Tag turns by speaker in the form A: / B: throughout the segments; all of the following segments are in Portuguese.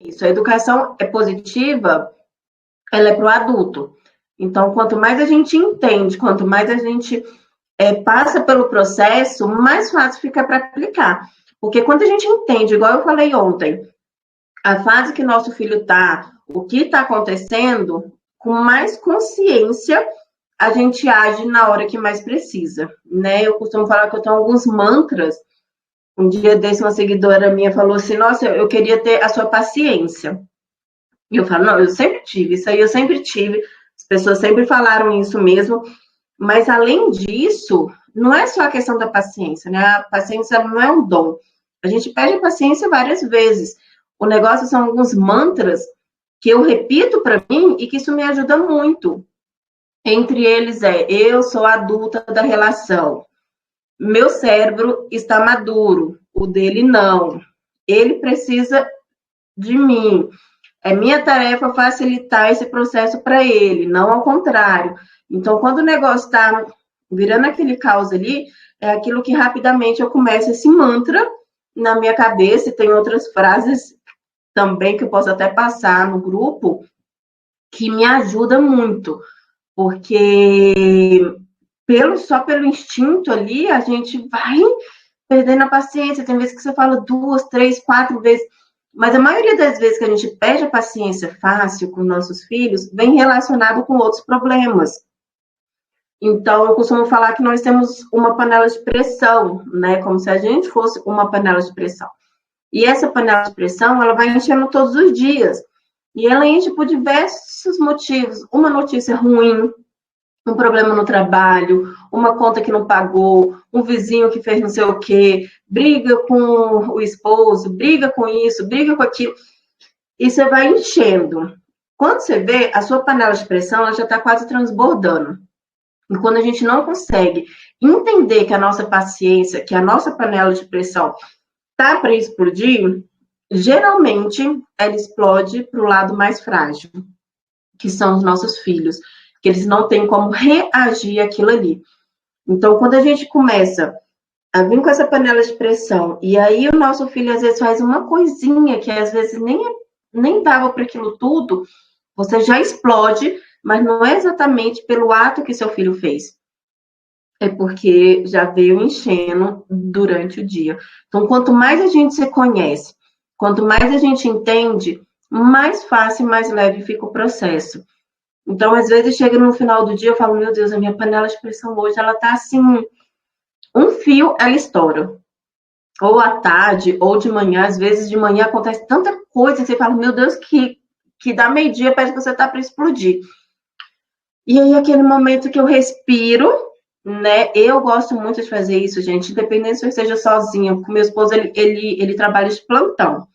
A: Isso, a educação é positiva, ela é para o adulto. Então, quanto mais a gente entende, quanto mais a gente passa pelo processo, mais fácil fica para aplicar. Porque quando a gente entende, igual eu falei ontem, a fase que nosso filho está, o que está acontecendo, com mais consciência a gente age na hora que mais precisa, né? Eu costumo falar que eu tenho alguns mantras. Um dia desse, uma seguidora minha falou assim, nossa, eu queria ter a sua paciência. E eu falo, não, eu sempre tive, isso aí eu sempre tive, as pessoas sempre falaram isso mesmo, mas além disso, não é só a questão da paciência, né? A paciência não é um dom. A gente perde a paciência várias vezes. O negócio são alguns mantras que eu repito para mim e que isso me ajuda muito. Entre eles eu sou a adulta da relação. Meu cérebro está maduro, o dele não. Ele precisa de mim. É minha tarefa facilitar esse processo para ele, não ao contrário. Então, quando o negócio está virando aquele caos ali, é aquilo que rapidamente eu começo esse mantra na minha cabeça, e tem outras frases também que eu posso até passar no grupo, que me ajuda muito, porque só pelo instinto ali, a gente vai perdendo a paciência. Tem vezes que você fala 2, 3, 4 vezes, mas a maioria das vezes que a gente perde a paciência fácil com nossos filhos, vem relacionado com outros problemas. Então, eu costumo falar que nós temos uma panela de pressão, né? Como se a gente fosse uma panela de pressão. E essa panela de pressão, ela vai enchendo todos os dias. E ela enche por diversos motivos. Uma notícia ruim, um problema no trabalho, uma conta que não pagou, um vizinho que fez não sei o quê, briga com o esposo, briga com isso, briga com aquilo. E você vai enchendo. Quando você vê, a sua panela de pressão ela já está quase transbordando. E quando a gente não consegue entender que a nossa paciência, que a nossa panela de pressão tá para explodir, geralmente ela explode para o lado mais frágil, que são os nossos filhos, que eles não têm como reagir àquilo ali. Então, quando a gente começa a vir com essa panela de pressão, e aí o nosso filho às vezes faz uma coisinha que às vezes nem dava para aquilo tudo, você já explode, mas não é exatamente pelo ato que seu filho fez. É porque já veio enchendo durante o dia. Então, quanto mais a gente se conhece, quanto mais a gente entende, mais fácil e mais leve fica o processo. Então, às vezes, chega no final do dia, eu falo, meu Deus, a minha panela de pressão hoje, ela tá assim, um fio, ela estoura. Ou à tarde, ou de manhã, às vezes de manhã acontece tanta coisa, que você fala, meu Deus, que dá meio-dia, parece que você tá para explodir. E aí, aquele momento que eu respiro, né? Eu gosto muito de fazer isso, gente, independente se eu esteja sozinha, porque meu esposo, ele trabalha de plantão.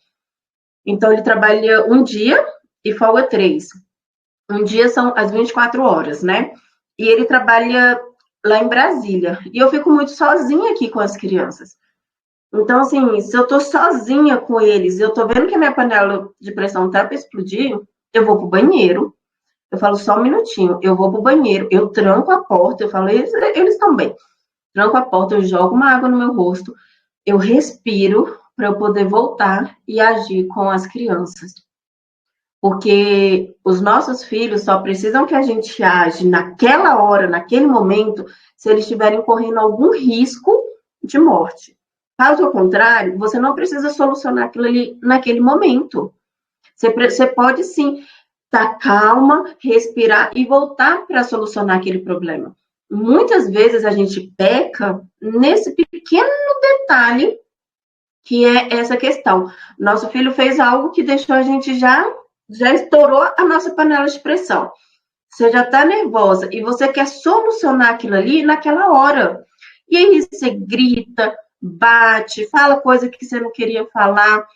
A: Então, ele trabalha um dia e folga 3. Um dia são as 24 horas, né? E ele trabalha lá em Brasília. E eu fico muito sozinha aqui com as crianças. Então, assim, se eu tô sozinha com eles, eu tô vendo que a minha panela de pressão tá para explodir, eu vou pro banheiro. Eu falo só um minutinho, eu vou pro banheiro, eu tranco a porta, eu falo, eles também. Tranco a porta, eu jogo uma água no meu rosto, eu respiro para eu poder voltar e agir com as crianças. Porque os nossos filhos só precisam que a gente age naquela hora, naquele momento, se eles estiverem correndo algum risco de morte. Caso contrário, você não precisa solucionar aquilo ali naquele momento. Você pode sim estar calma, respirar e voltar para solucionar aquele problema. Muitas vezes a gente peca nesse pequeno detalhe que é essa questão. Nosso filho fez algo que deixou a gente já estourou a nossa panela de pressão. Você já está nervosa e você quer solucionar aquilo ali naquela hora. E aí você grita, bate, fala coisa que você não queria falar,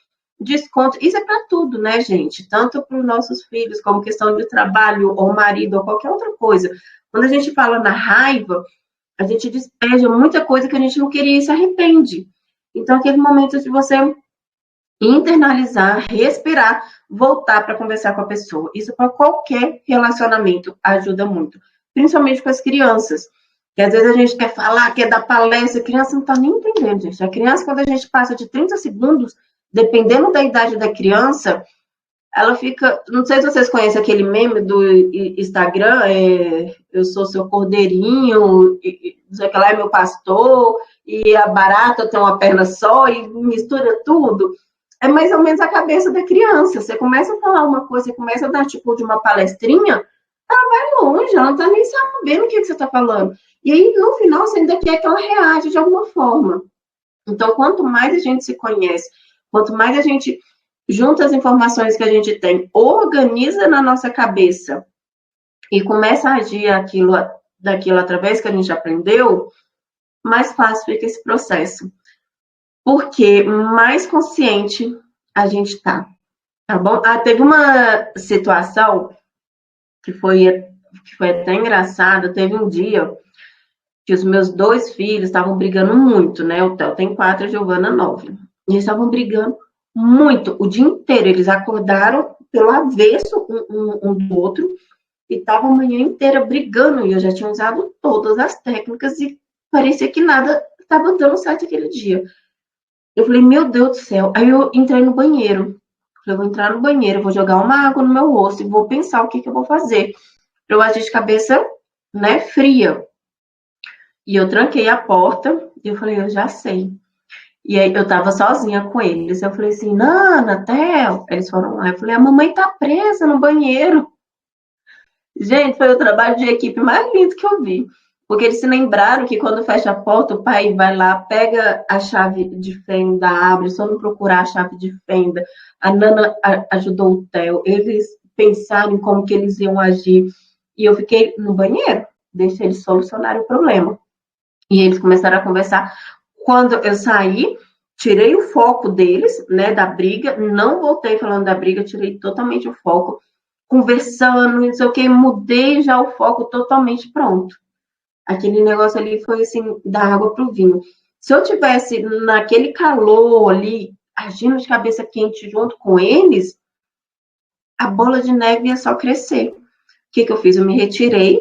A: desconto. Isso é para tudo, né, gente? Tanto para os nossos filhos, como questão de trabalho, ou marido, ou qualquer outra coisa. Quando a gente fala na raiva, a gente despeja muita coisa que a gente não queria e se arrepende. Então, aquele momento de você internalizar, respirar, voltar para conversar com a pessoa. Isso para qualquer relacionamento ajuda muito, principalmente com as crianças. Que às vezes a gente quer falar, quer dar palestra, a criança não está nem entendendo, gente. A criança, quando a gente passa de 30 segundos, dependendo da idade da criança, ela fica, não sei se vocês conhecem aquele meme do Instagram, eu sou seu cordeirinho, não sei o que lá é meu pastor, e a barata tem uma perna só, e mistura tudo. É mais ou menos a cabeça da criança. Você começa a falar uma coisa, você começa a dar tipo de uma palestrinha, ela vai longe, ela não tá nem sabendo o que você está falando. E aí, no final, você ainda quer que ela reaja de alguma forma. Então, quanto mais a gente se conhece, quanto mais a gente junta as informações que a gente tem, organiza na nossa cabeça e começa a agir daquilo através que a gente aprendeu, mais fácil fica esse processo. Porque mais consciente a gente tá bom? Teve uma situação que foi até engraçada. Teve um dia que os meus 2 filhos estavam brigando muito, né? O Theo tem 4, a Giovana 9. E eles estavam brigando muito, o dia inteiro. Eles acordaram pelo avesso um do outro e estavam a manhã inteira brigando. E eu já tinha usado todas as técnicas e parecia que nada estava dando certo aquele dia. Eu falei, meu Deus do céu. Aí eu entrei no banheiro. Falei, vou entrar no banheiro, vou jogar uma água no meu rosto e vou pensar o que eu vou fazer. Eu agir de cabeça, né, fria. E eu tranquei a porta e eu falei, eu já sei. E aí eu tava sozinha com eles. Eu falei assim, Nana, Theo. Eles foram lá. Eu falei, a mamãe tá presa no banheiro. Gente, foi o trabalho de equipe mais lindo que eu vi. Porque eles se lembraram que quando fecha a porta, o pai vai lá, pega a chave de fenda, abre, só não procurar a chave de fenda. A Nana ajudou o Theo. Eles pensaram em como que eles iam agir. E eu fiquei no banheiro, deixei eles solucionarem o problema. E eles começaram a conversar. Quando eu saí, tirei o foco deles, né, da briga, não voltei falando da briga, tirei totalmente o foco, conversando, não sei o que, mudei já o foco totalmente, pronto. Aquele negócio ali foi assim, da água pro vinho. Se eu tivesse naquele calor ali, agindo de cabeça quente junto com eles, a bola de neve ia só crescer. O que eu fiz? Eu me retirei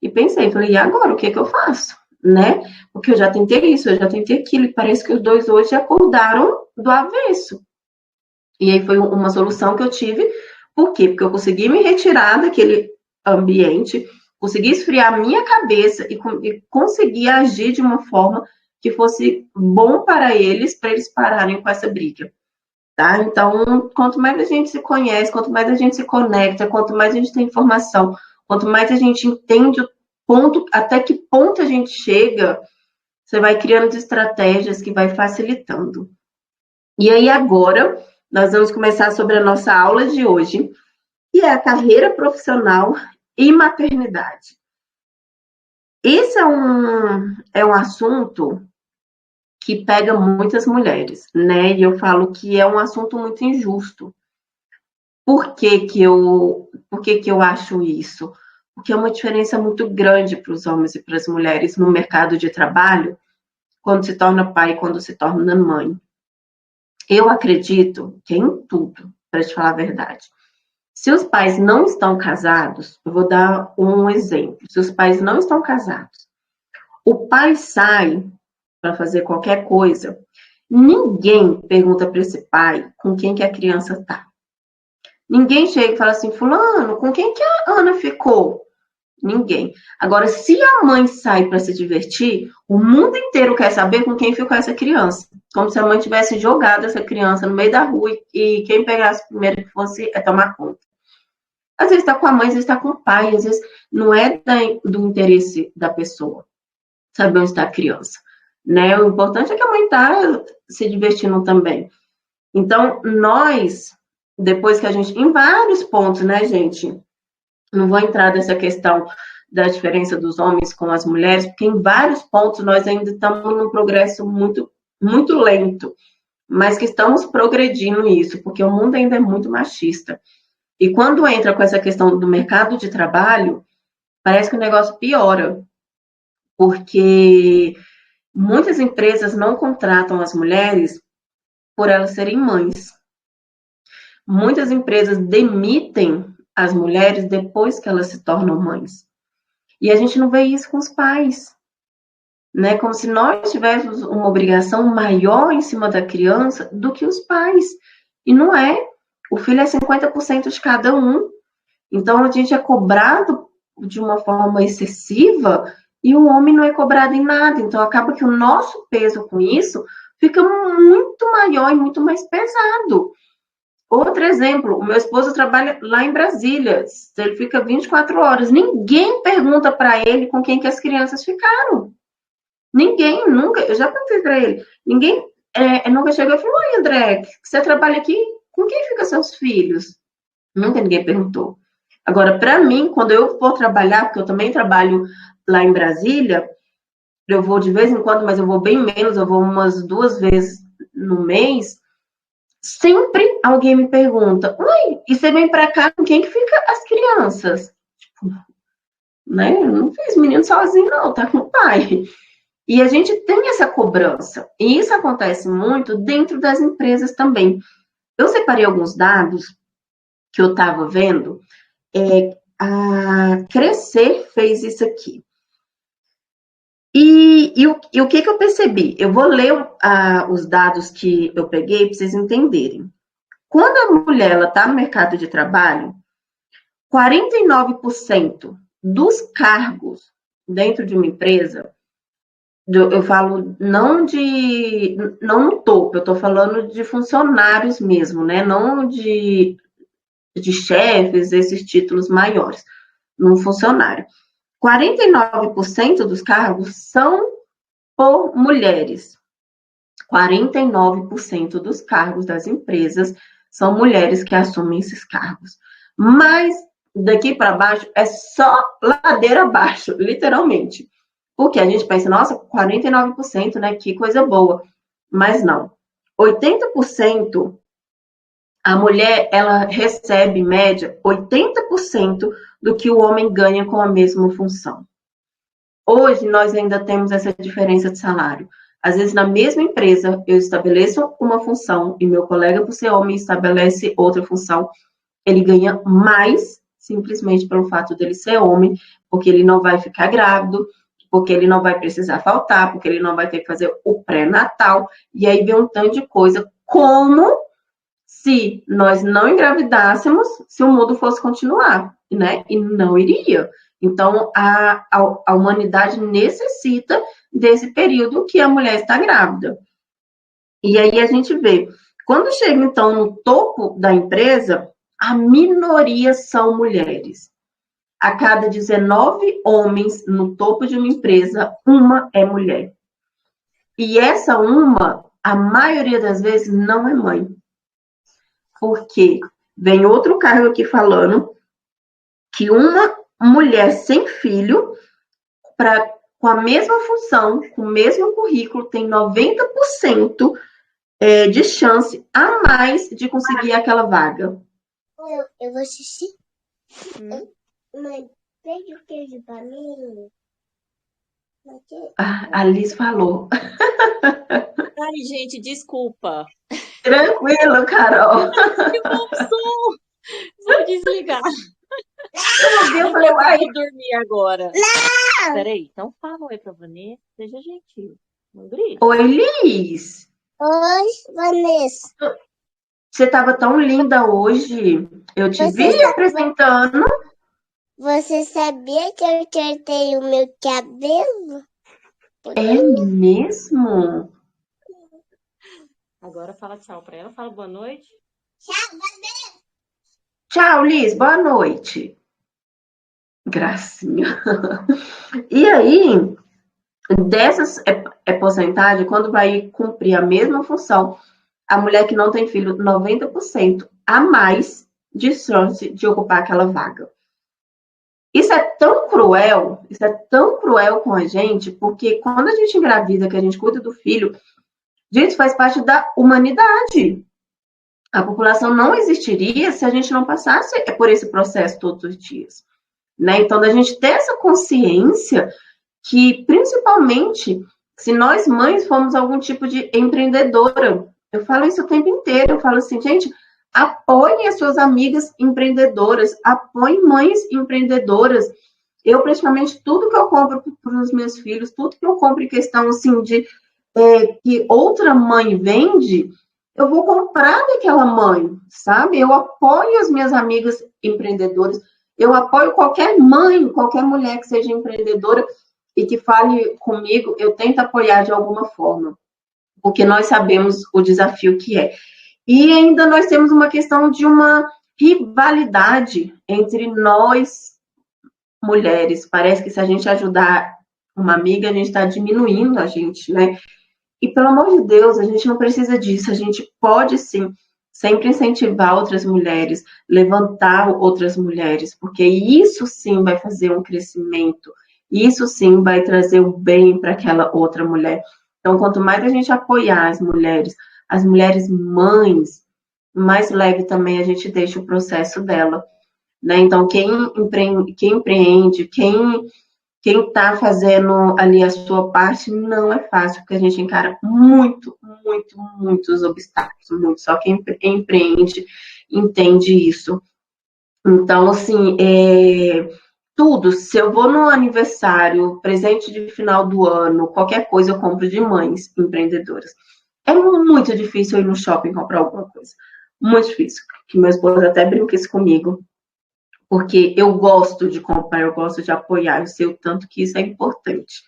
A: e pensei, falei, e agora, o que eu faço? Né? Porque eu já tentei isso, eu já tentei aquilo, e parece que os dois hoje acordaram do avesso. E aí foi uma solução que eu tive. Por quê? Porque eu consegui me retirar daquele ambiente, consegui esfriar a minha cabeça e consegui agir de uma forma que fosse bom para eles pararem com essa briga. Tá? Então, quanto mais a gente se conhece, quanto mais a gente se conecta, quanto mais a gente tem informação, quanto mais a gente entende o ponto, até que ponto a gente chega, você vai criando estratégias que vai facilitando. E aí agora, nós vamos começar sobre a nossa aula de hoje, que é a carreira profissional e maternidade. Esse é um assunto que pega muitas mulheres, né? E eu falo que é um assunto muito injusto. Por que que eu acho isso? Porque é uma diferença muito grande para os homens e para as mulheres no mercado de trabalho, quando se torna pai e quando se torna mãe. Eu acredito que é em tudo, para te falar a verdade. Se os pais não estão casados, eu vou dar um exemplo. Se os pais não estão casados, o pai sai para fazer qualquer coisa, ninguém pergunta para esse pai com quem que a criança está. Ninguém chega e fala assim, fulano, com quem que a Ana ficou? Ninguém. Agora, se a mãe sai para se divertir, o mundo inteiro quer saber com quem ficou essa criança. Como se a mãe tivesse jogado essa criança no meio da rua e quem pegasse primeiro que fosse tomar conta. Às vezes está com a mãe, às vezes está com o pai, às vezes não é do interesse da pessoa saber onde está a criança. Né? O importante é que a mãe está se divertindo também. Então, nós, depois que a gente, em vários pontos, né, gente? Não vou entrar nessa questão da diferença dos homens com as mulheres, porque em vários pontos nós ainda estamos num progresso muito, muito lento, mas que estamos progredindo nisso, porque o mundo ainda é muito machista. E quando entra com essa questão do mercado de trabalho, parece que o negócio piora, porque muitas empresas não contratam as mulheres por elas serem mães. Muitas empresas demitem as mulheres depois que elas se tornam mães. E a gente não vê isso com os pais, né? Como se nós tivéssemos uma obrigação maior em cima da criança do que os pais. E não é. o filho é 50% de cada um. Então, a gente é cobrado de uma forma excessiva e o homem não é cobrado em nada. Então, acaba que o nosso peso com isso fica muito maior e muito mais pesado. Outro exemplo, o meu esposo trabalha lá em Brasília, ele fica 24 horas, ninguém pergunta para ele com quem que as crianças ficaram. Ninguém, nunca, eu já perguntei para ele, ninguém nunca chegou e falou, oi André, você trabalha aqui, com quem ficam seus filhos? Nunca ninguém perguntou. Agora, para mim, quando eu vou trabalhar, porque eu também trabalho lá em Brasília, eu vou de vez em quando, mas eu vou bem menos, eu vou umas 2 vezes no mês, sempre alguém me pergunta, oi, e você vem para cá com quem que fica as crianças? Tipo, né? Eu não fiz menino sozinho, não, tá com o pai. E a gente tem essa cobrança. E isso acontece muito dentro das empresas também. Eu separei alguns dados que eu estava vendo. A Crescer fez isso aqui. E o que eu percebi? Eu vou ler os dados que eu peguei para vocês entenderem. Quando a mulher está no mercado de trabalho, 49% dos cargos dentro de uma empresa, eu falo não no topo, eu estou falando de funcionários mesmo, né? Não de chefes, esses títulos maiores, num funcionário. 49% dos cargos são por mulheres. 49% dos cargos das empresas são mulheres que assumem esses cargos. Mas daqui para baixo é só ladeira abaixo, literalmente. Porque a gente pensa, nossa, 49%, né? Que coisa boa. Mas não. 80% a mulher, ela recebe, em média, 80% do que o homem ganha com a mesma função. Hoje, nós ainda temos essa diferença de salário. Às vezes, na mesma empresa, eu estabeleço uma função e meu colega, por ser homem, estabelece outra função. Ele ganha mais, simplesmente pelo fato dele ser homem, porque ele não vai ficar grávido, porque ele não vai precisar faltar, porque ele não vai ter que fazer o pré-natal. E aí vem um tanto de coisa, como se nós não engravidássemos, se o mundo fosse continuar, né? E não iria. Então, a humanidade necessita desse período que a mulher está grávida. E aí a gente vê, quando chega, então, no topo da empresa, a minoria são mulheres. A cada 19 homens no topo de uma empresa, uma é mulher. E essa uma, a maioria das vezes, não é mãe. Porque vem outro cargo aqui falando que uma mulher sem filho, com a mesma função, com o mesmo currículo, tem 90% de chance a mais de conseguir aquela vaga.
B: Eu vou assistir. Mãe, pede o queijo pra mim.
A: A Liz falou.
C: Ai, gente, desculpa.
A: Tranquilo, Carol.
C: Que bom som! Vou desligar.
A: Eu falei,
C: uai. Vou dormir agora. Não! Peraí, então fala oi pra Vanessa. Seja gentil. Não grite.
A: Oi, Liz.
B: Oi, Vanessa.
A: Você estava tão linda hoje. Eu te vi apresentando.
B: Você sabia que eu cortei o meu cabelo?
A: É mesmo?
C: Agora fala tchau pra ela. Fala boa noite.
B: Tchau, Vanessa.
A: Tchau, Liz. Boa noite. Gracinha. E aí, dessas porcentagem, quando vai cumprir a mesma função, a mulher que não tem filho, 90% a mais de chance de ocupar aquela vaga. Isso é tão cruel com a gente, porque quando a gente engravida, que a gente cuida do filho, gente, faz parte da humanidade. A população não existiria se a gente não passasse por esse processo todos os dias. Né? Então, a gente ter essa consciência que, principalmente, se nós mães formos algum tipo de empreendedora, eu falo isso o tempo inteiro, eu falo assim, gente, apoiem as suas amigas empreendedoras, apoiem mães empreendedoras. Eu, praticamente, tudo que eu compro para os meus filhos, tudo que eu compro em questão, assim, de que outra mãe vende, eu vou comprar daquela mãe, sabe? Eu apoio as minhas amigas empreendedoras, eu apoio qualquer mãe, qualquer mulher que seja empreendedora e que fale comigo, eu tento apoiar de alguma forma, porque nós sabemos o desafio que é. E ainda nós temos uma questão de uma rivalidade entre nós, mulheres. Parece que se a gente ajudar uma amiga, a gente está diminuindo a gente, né? E, pelo amor de Deus, a gente não precisa disso. A gente pode, sim, sempre incentivar outras mulheres, levantar outras mulheres, porque isso, sim, vai fazer um crescimento. Isso, sim, vai trazer o bem para aquela outra mulher. Então, quanto mais a gente apoiar as mulheres mães, mais leve também a gente deixa o processo dela, né? Então, quem está fazendo ali a sua parte não é fácil, porque a gente encara muitos obstáculos, muito. Só quem empreende entende isso. Então, assim, tudo, se eu vou no aniversário, presente de final do ano, qualquer coisa eu compro de mães empreendedoras. É muito difícil eu ir no shopping comprar alguma coisa. Muito difícil. Que meu esposo até brinca isso comigo. Porque eu gosto de comprar, eu gosto de apoiar, eu sei o tanto que isso é importante,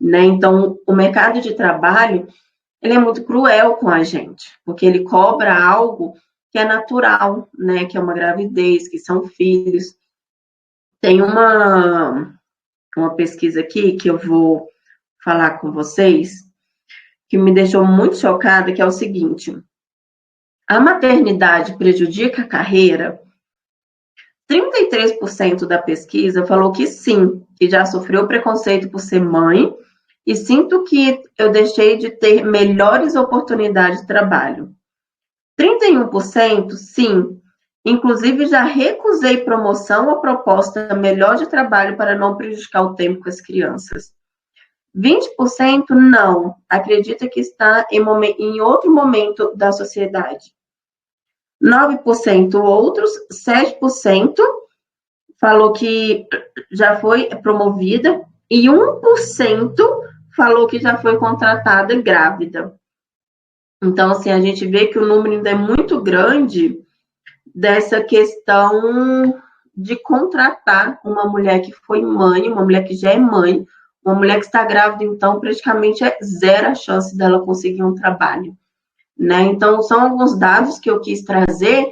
A: né? Então, o mercado de trabalho, ele é muito cruel com a gente, porque ele cobra algo que é natural, né? Que é uma gravidez, que são filhos. Tem uma pesquisa aqui que eu vou falar com vocês, que me deixou muito chocada, que é o seguinte: a maternidade prejudica a carreira? 33% da pesquisa falou que sim, que já sofreu preconceito por ser mãe, e sinto que eu deixei de ter melhores oportunidades de trabalho. 31% sim, inclusive já recusei promoção ou proposta melhor de trabalho para não prejudicar o tempo com as crianças. 20% não, acredita que está em outro momento da sociedade. 9% outros, 7% falou que já foi promovida e 1% falou que já foi contratada grávida. Então, assim, a gente vê que o número ainda é muito grande dessa questão de contratar uma mulher que foi mãe, uma mulher que já é mãe, uma mulher que está grávida, então, praticamente é zero a chance dela conseguir um trabalho, né? Então, são alguns dados que eu quis trazer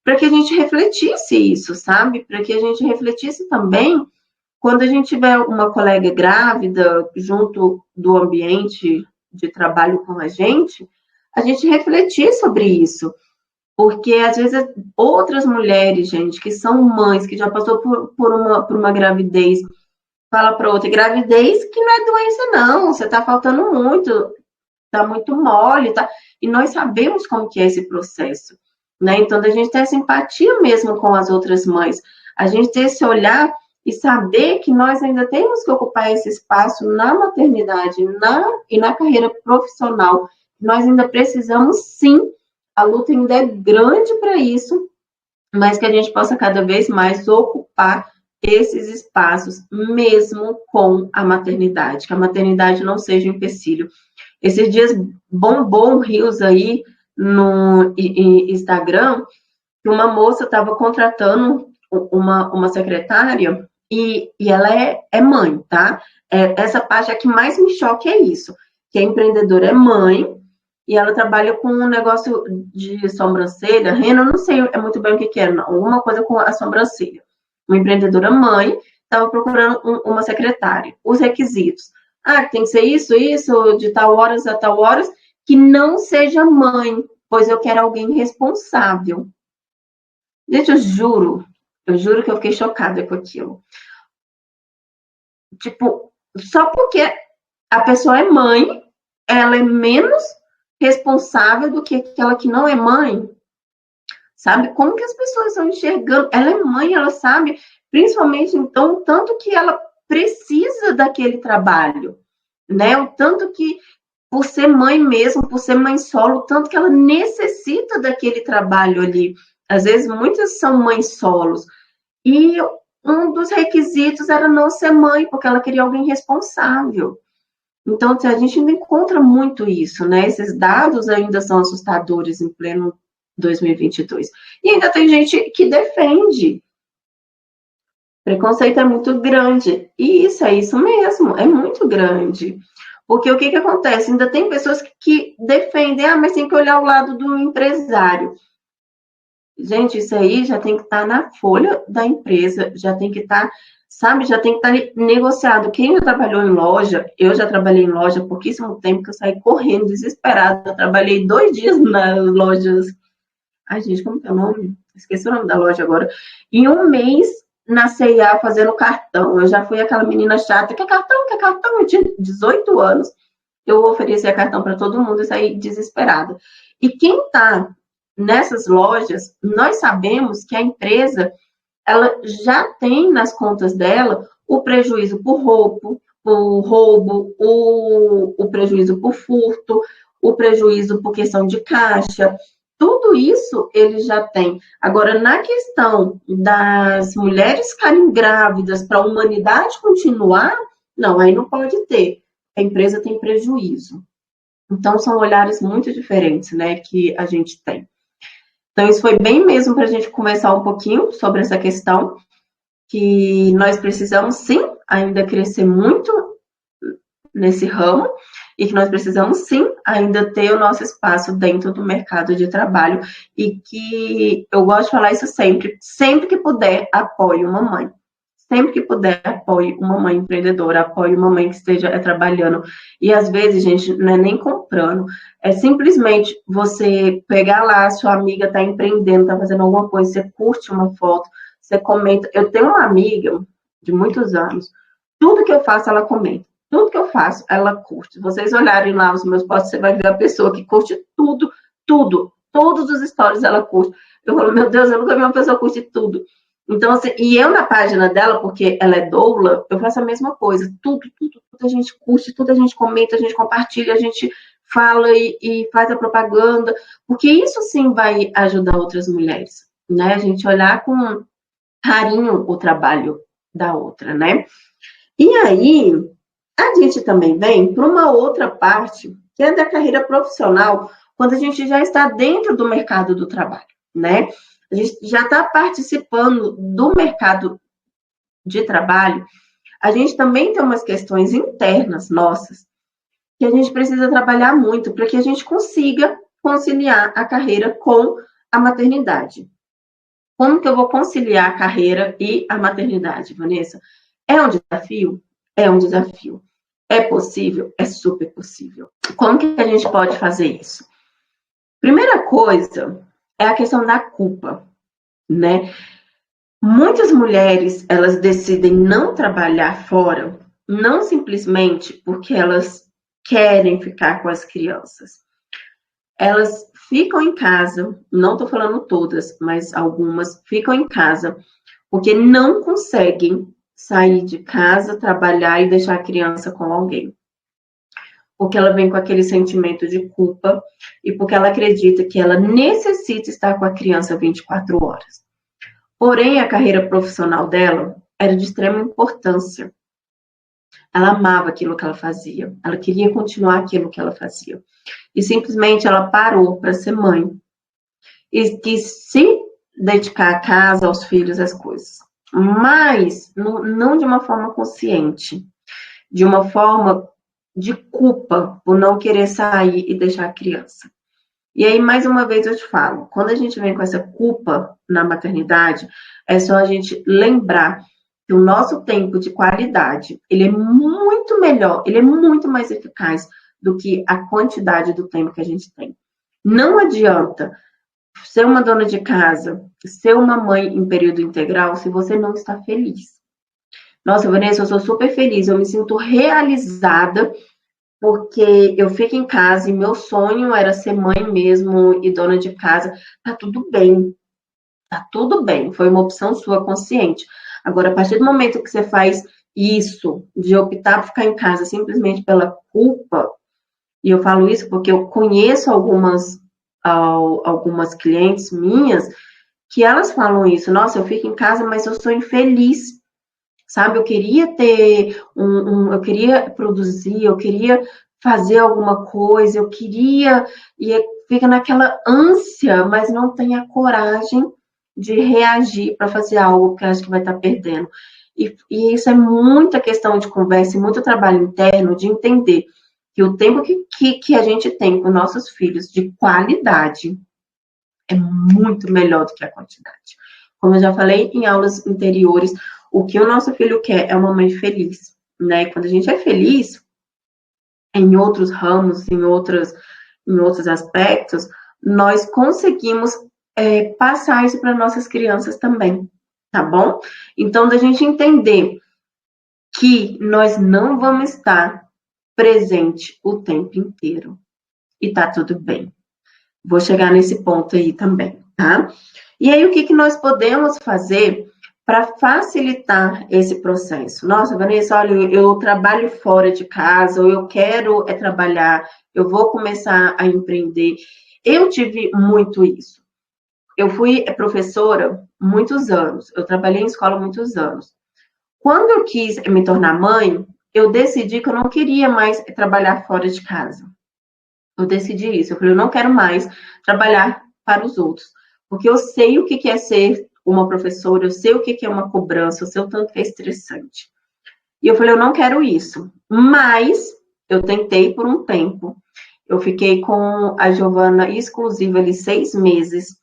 A: para que a gente refletisse isso, sabe? Para que a gente refletisse também quando a gente tiver uma colega grávida junto do ambiente de trabalho com a gente refletir sobre isso. Porque, às vezes, outras mulheres, gente, que são mães, que já passou por uma gravidez, fala para outra, gravidez que não é doença, não, você está faltando muito, está muito mole, tá? E nós sabemos como que é esse processo, né? Então, a gente ter essa empatia mesmo com as outras mães, a gente ter esse olhar e saber que nós ainda temos que ocupar esse espaço na maternidade e na carreira profissional. Nós ainda precisamos, sim, a luta ainda é grande para isso, mas que a gente possa cada vez mais ocupar esses espaços, mesmo com a maternidade, que a maternidade não seja um empecilho. Esses dias bombou um rios aí no Instagram, que uma moça estava contratando uma secretária e ela é mãe, tá? Essa parte que mais me choca é isso, que a empreendedora é mãe e ela trabalha com um negócio de sobrancelha, rena, eu não sei muito bem o que é, não, alguma coisa com a sobrancelha. Uma empreendedora mãe estava procurando uma secretária. Os requisitos: tem que ser isso, de tal horas a tal horas, que não seja mãe, pois eu quero alguém responsável. Gente, eu juro que eu fiquei chocada com aquilo. Tipo, só porque a pessoa é mãe, ela é menos responsável do que aquela que não é mãe. Sabe? Como que as pessoas estão enxergando? Ela é mãe, ela sabe, principalmente, então, tanto que ela precisa daquele trabalho, né? O tanto que, por ser mãe mesmo, por ser mãe solo, o tanto que ela necessita daquele trabalho ali. Às vezes, muitas são mães solos. E um dos requisitos era não ser mãe, porque ela queria alguém responsável. Então, a gente ainda encontra muito isso, né? Esses dados ainda são assustadores em pleno 2022. E ainda tem gente que defende. Preconceito é muito grande. E isso é isso mesmo, é muito grande. Porque o que acontece? Ainda tem pessoas que defendem, mas tem que olhar o lado do empresário. Gente, isso aí já tem que estar na folha da empresa, já tem que estar, sabe, já tem que estar negociado. Quem já trabalhou em loja, eu já trabalhei em loja há pouquíssimo tempo, que eu saí correndo, desesperada. Eu trabalhei 2 dias nas lojas. Ai, gente, como que é o nome? Esqueci o nome da loja agora. Em um mês, na C&A fazendo cartão. Eu já fui aquela menina chata, quer cartão, quer cartão? Eu tinha 18 anos. Eu oferecia cartão para todo mundo e saí desesperada. E quem está nessas lojas, nós sabemos que a empresa, ela já tem nas contas dela o prejuízo por roubo, o prejuízo por furto, o prejuízo por questão de caixa. Tudo isso ele já tem. Agora, na questão das mulheres ficarem grávidas para a humanidade continuar, não, aí não pode ter. A empresa tem prejuízo. Então, são olhares muito diferentes, né, que a gente tem. Então, isso foi bem mesmo para a gente conversar um pouquinho sobre essa questão, que nós precisamos, sim, ainda crescer muito nesse ramo, e que nós precisamos, sim, ainda ter o nosso espaço dentro do mercado de trabalho, e que eu gosto de falar isso sempre, sempre que puder, apoie uma mãe. Sempre que puder, apoie uma mãe empreendedora, apoie uma mãe que esteja trabalhando. E às vezes, gente, não é nem comprando, é simplesmente você pegar lá, sua amiga está empreendendo, está fazendo alguma coisa, você curte uma foto, você comenta. Eu tenho uma amiga de muitos anos, tudo que eu faço, ela comenta. Tudo que eu faço, ela curte. Se vocês olharem lá os meus posts, você vai ver a pessoa que curte tudo, tudo. Todos os stories ela curte. Eu falo, meu Deus, eu nunca vi uma pessoa que curte tudo. Então, assim, e eu na página dela, porque ela é doula, eu faço a mesma coisa. Tudo a gente curte, tudo a gente comenta, a gente compartilha, a gente fala e faz a propaganda, porque isso sim vai ajudar outras mulheres, né? A gente olhar com carinho o trabalho da outra, né? E aí, a gente também vem para uma outra parte, que é da carreira profissional, quando a gente já está dentro do mercado do trabalho, né? A gente já está participando do mercado de trabalho, a gente também tem umas questões internas nossas que a gente precisa trabalhar muito para que a gente consiga conciliar a carreira com a maternidade. Como que eu vou conciliar a carreira e a maternidade, Vanessa? É um desafio? É um desafio. É possível? É super possível. Como que a gente pode fazer isso? Primeira coisa é a questão da culpa, né? Muitas mulheres, elas decidem não trabalhar fora, não simplesmente porque elas querem ficar com as crianças. Elas ficam em casa, não estou falando todas, mas algumas ficam em casa porque não conseguem sair de casa, trabalhar e deixar a criança com alguém. Porque ela vem com aquele sentimento de culpa e porque ela acredita que ela necessita estar com a criança 24 horas. Porém, a carreira profissional dela era de extrema importância. Ela amava aquilo que ela fazia. Ela queria continuar aquilo que ela fazia. E simplesmente ela parou para ser mãe. E quis se dedicar à casa, aos filhos, às coisas. Mas não de uma forma consciente. De uma forma de culpa por não querer sair e deixar a criança. E aí, mais uma vez, eu te falo, quando a gente vem com essa culpa na maternidade, é só a gente lembrar que o nosso tempo de qualidade, ele é muito melhor, ele é muito mais eficaz do que a quantidade do tempo que a gente tem. Não adianta ser uma dona de casa, ser uma mãe em período integral, se você não está feliz. Nossa, Vanessa, eu sou super feliz, eu me sinto realizada porque eu fico em casa e meu sonho era ser mãe mesmo e dona de casa. Tá tudo bem, foi uma opção sua consciente. Agora, a partir do momento que você faz isso, de optar por ficar em casa simplesmente pela culpa, e eu falo isso porque eu conheço algumas clientes minhas que elas falam isso, nossa, eu fico em casa, mas eu sou infeliz. sabe? Eu queria ter eu queria produzir, eu queria fazer alguma coisa, eu queria, e fica naquela ânsia, mas não tem a coragem de reagir para fazer algo que acha que vai estar perdendo. E isso é muita questão de conversa e muito trabalho interno de entender que o tempo que a gente tem com nossos filhos de qualidade é muito melhor do que a quantidade. Como eu já falei em aulas anteriores, o que o nosso filho quer é uma mãe feliz, né? Quando a gente é feliz em outros ramos, em outros aspectos, nós conseguimos passar isso para nossas crianças também, tá bom? Então, da gente entender que nós não vamos estar presente o tempo inteiro e tá tudo bem. Vou chegar nesse ponto aí também, tá? E aí, o que nós podemos fazer para facilitar esse processo? Nossa, Vanessa, olha, eu trabalho fora de casa, ou eu quero trabalhar, eu vou começar a empreender. Eu tive muito isso. Eu fui professora muitos anos, eu trabalhei em escola muitos anos. Quando eu quis me tornar mãe, eu decidi que eu não queria mais trabalhar fora de casa. Eu decidi isso. Eu falei, eu não quero mais trabalhar para os outros. Porque eu sei o que é ser uma professora, eu sei o que é uma cobrança, eu sei o tanto que é estressante. E eu falei, eu não quero isso. Mas eu tentei por um tempo. Eu fiquei com a Giovana exclusiva ali 6 meses,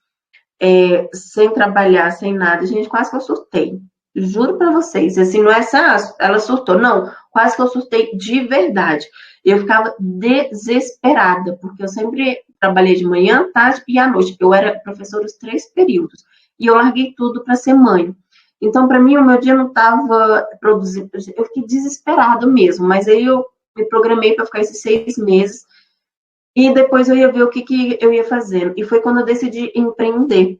A: sem trabalhar, sem nada. Gente, quase que eu surtei. Juro para vocês. Assim, não é só ela surtou, não. Quase que eu surtei de verdade. Eu ficava desesperada, porque eu sempre trabalhei de manhã, tarde e à noite. Eu era professora os 3 períodos. E eu larguei tudo para ser mãe. Então, para mim, o meu dia não estava produzindo. Eu fiquei desesperada mesmo. Mas aí eu me programei para ficar esses 6 meses. E depois eu ia ver o que eu ia fazendo. E foi quando eu decidi empreender.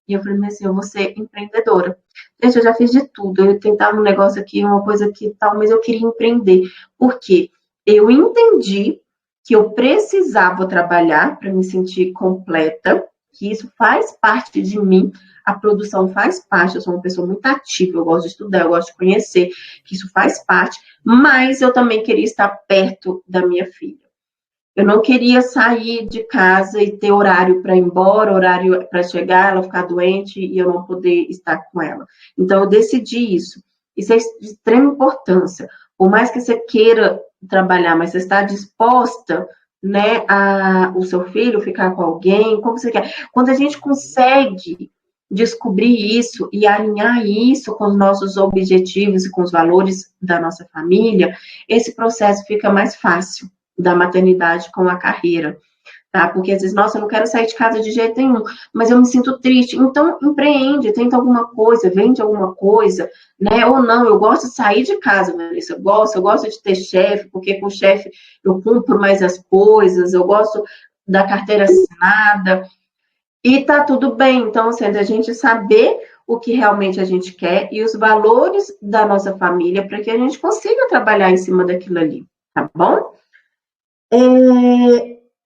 A: E eu falei assim, eu vou ser empreendedora. Gente, eu já fiz de tudo. Eu tentava um negócio aqui, uma coisa aqui e tal, mas eu queria empreender. Por quê? Eu entendi que eu precisava trabalhar para me sentir completa, que isso faz parte de mim, a produção faz parte, eu sou uma pessoa muito ativa, eu gosto de estudar, eu gosto de conhecer, que isso faz parte, mas eu também queria estar perto da minha filha. Eu não queria sair de casa e ter horário para ir embora, horário para chegar, ela ficar doente e eu não poder estar com ela. Então, eu decidi isso. Isso é de extrema importância. Por mais que você queira trabalhar, mas você está disposta, né, o seu filho ficar com alguém, como você quer. Quando a gente consegue descobrir isso e alinhar isso com os nossos objetivos e com os valores da nossa família, esse processo fica mais fácil da maternidade com a carreira, tá? Porque às vezes, nossa, eu não quero sair de casa de jeito nenhum, mas eu me sinto triste. Então, empreende, tenta alguma coisa, vende alguma coisa, né? Ou não, eu gosto de sair de casa, Vanessa, eu gosto de ter chefe, porque com o chefe eu cumpro mais as coisas, eu gosto da carteira assinada, e tá tudo bem. Então, assim, a gente saber o que realmente a gente quer e os valores da nossa família para que a gente consiga trabalhar em cima daquilo ali, tá bom?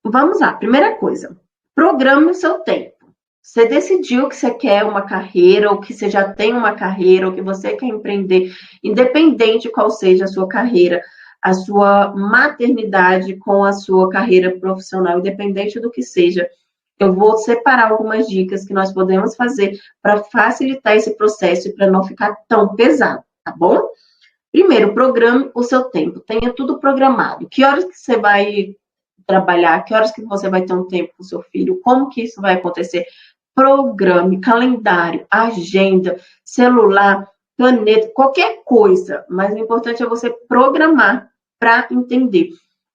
A: Vamos lá, primeira coisa, programe o seu tempo. Você decidiu que você quer uma carreira, ou que você já tem uma carreira, ou que você quer empreender, independente qual seja a sua carreira, a sua maternidade com a sua carreira profissional, independente do que seja, eu vou separar algumas dicas que nós podemos fazer para facilitar esse processo e para não ficar tão pesado, tá bom? Primeiro, programe o seu tempo, tenha tudo programado. Que horas que você vai trabalhar, que horas que você vai ter um tempo com o seu filho, como que isso vai acontecer? Programe, calendário, agenda, celular, planeta, qualquer coisa. Mas o importante é você programar para entender.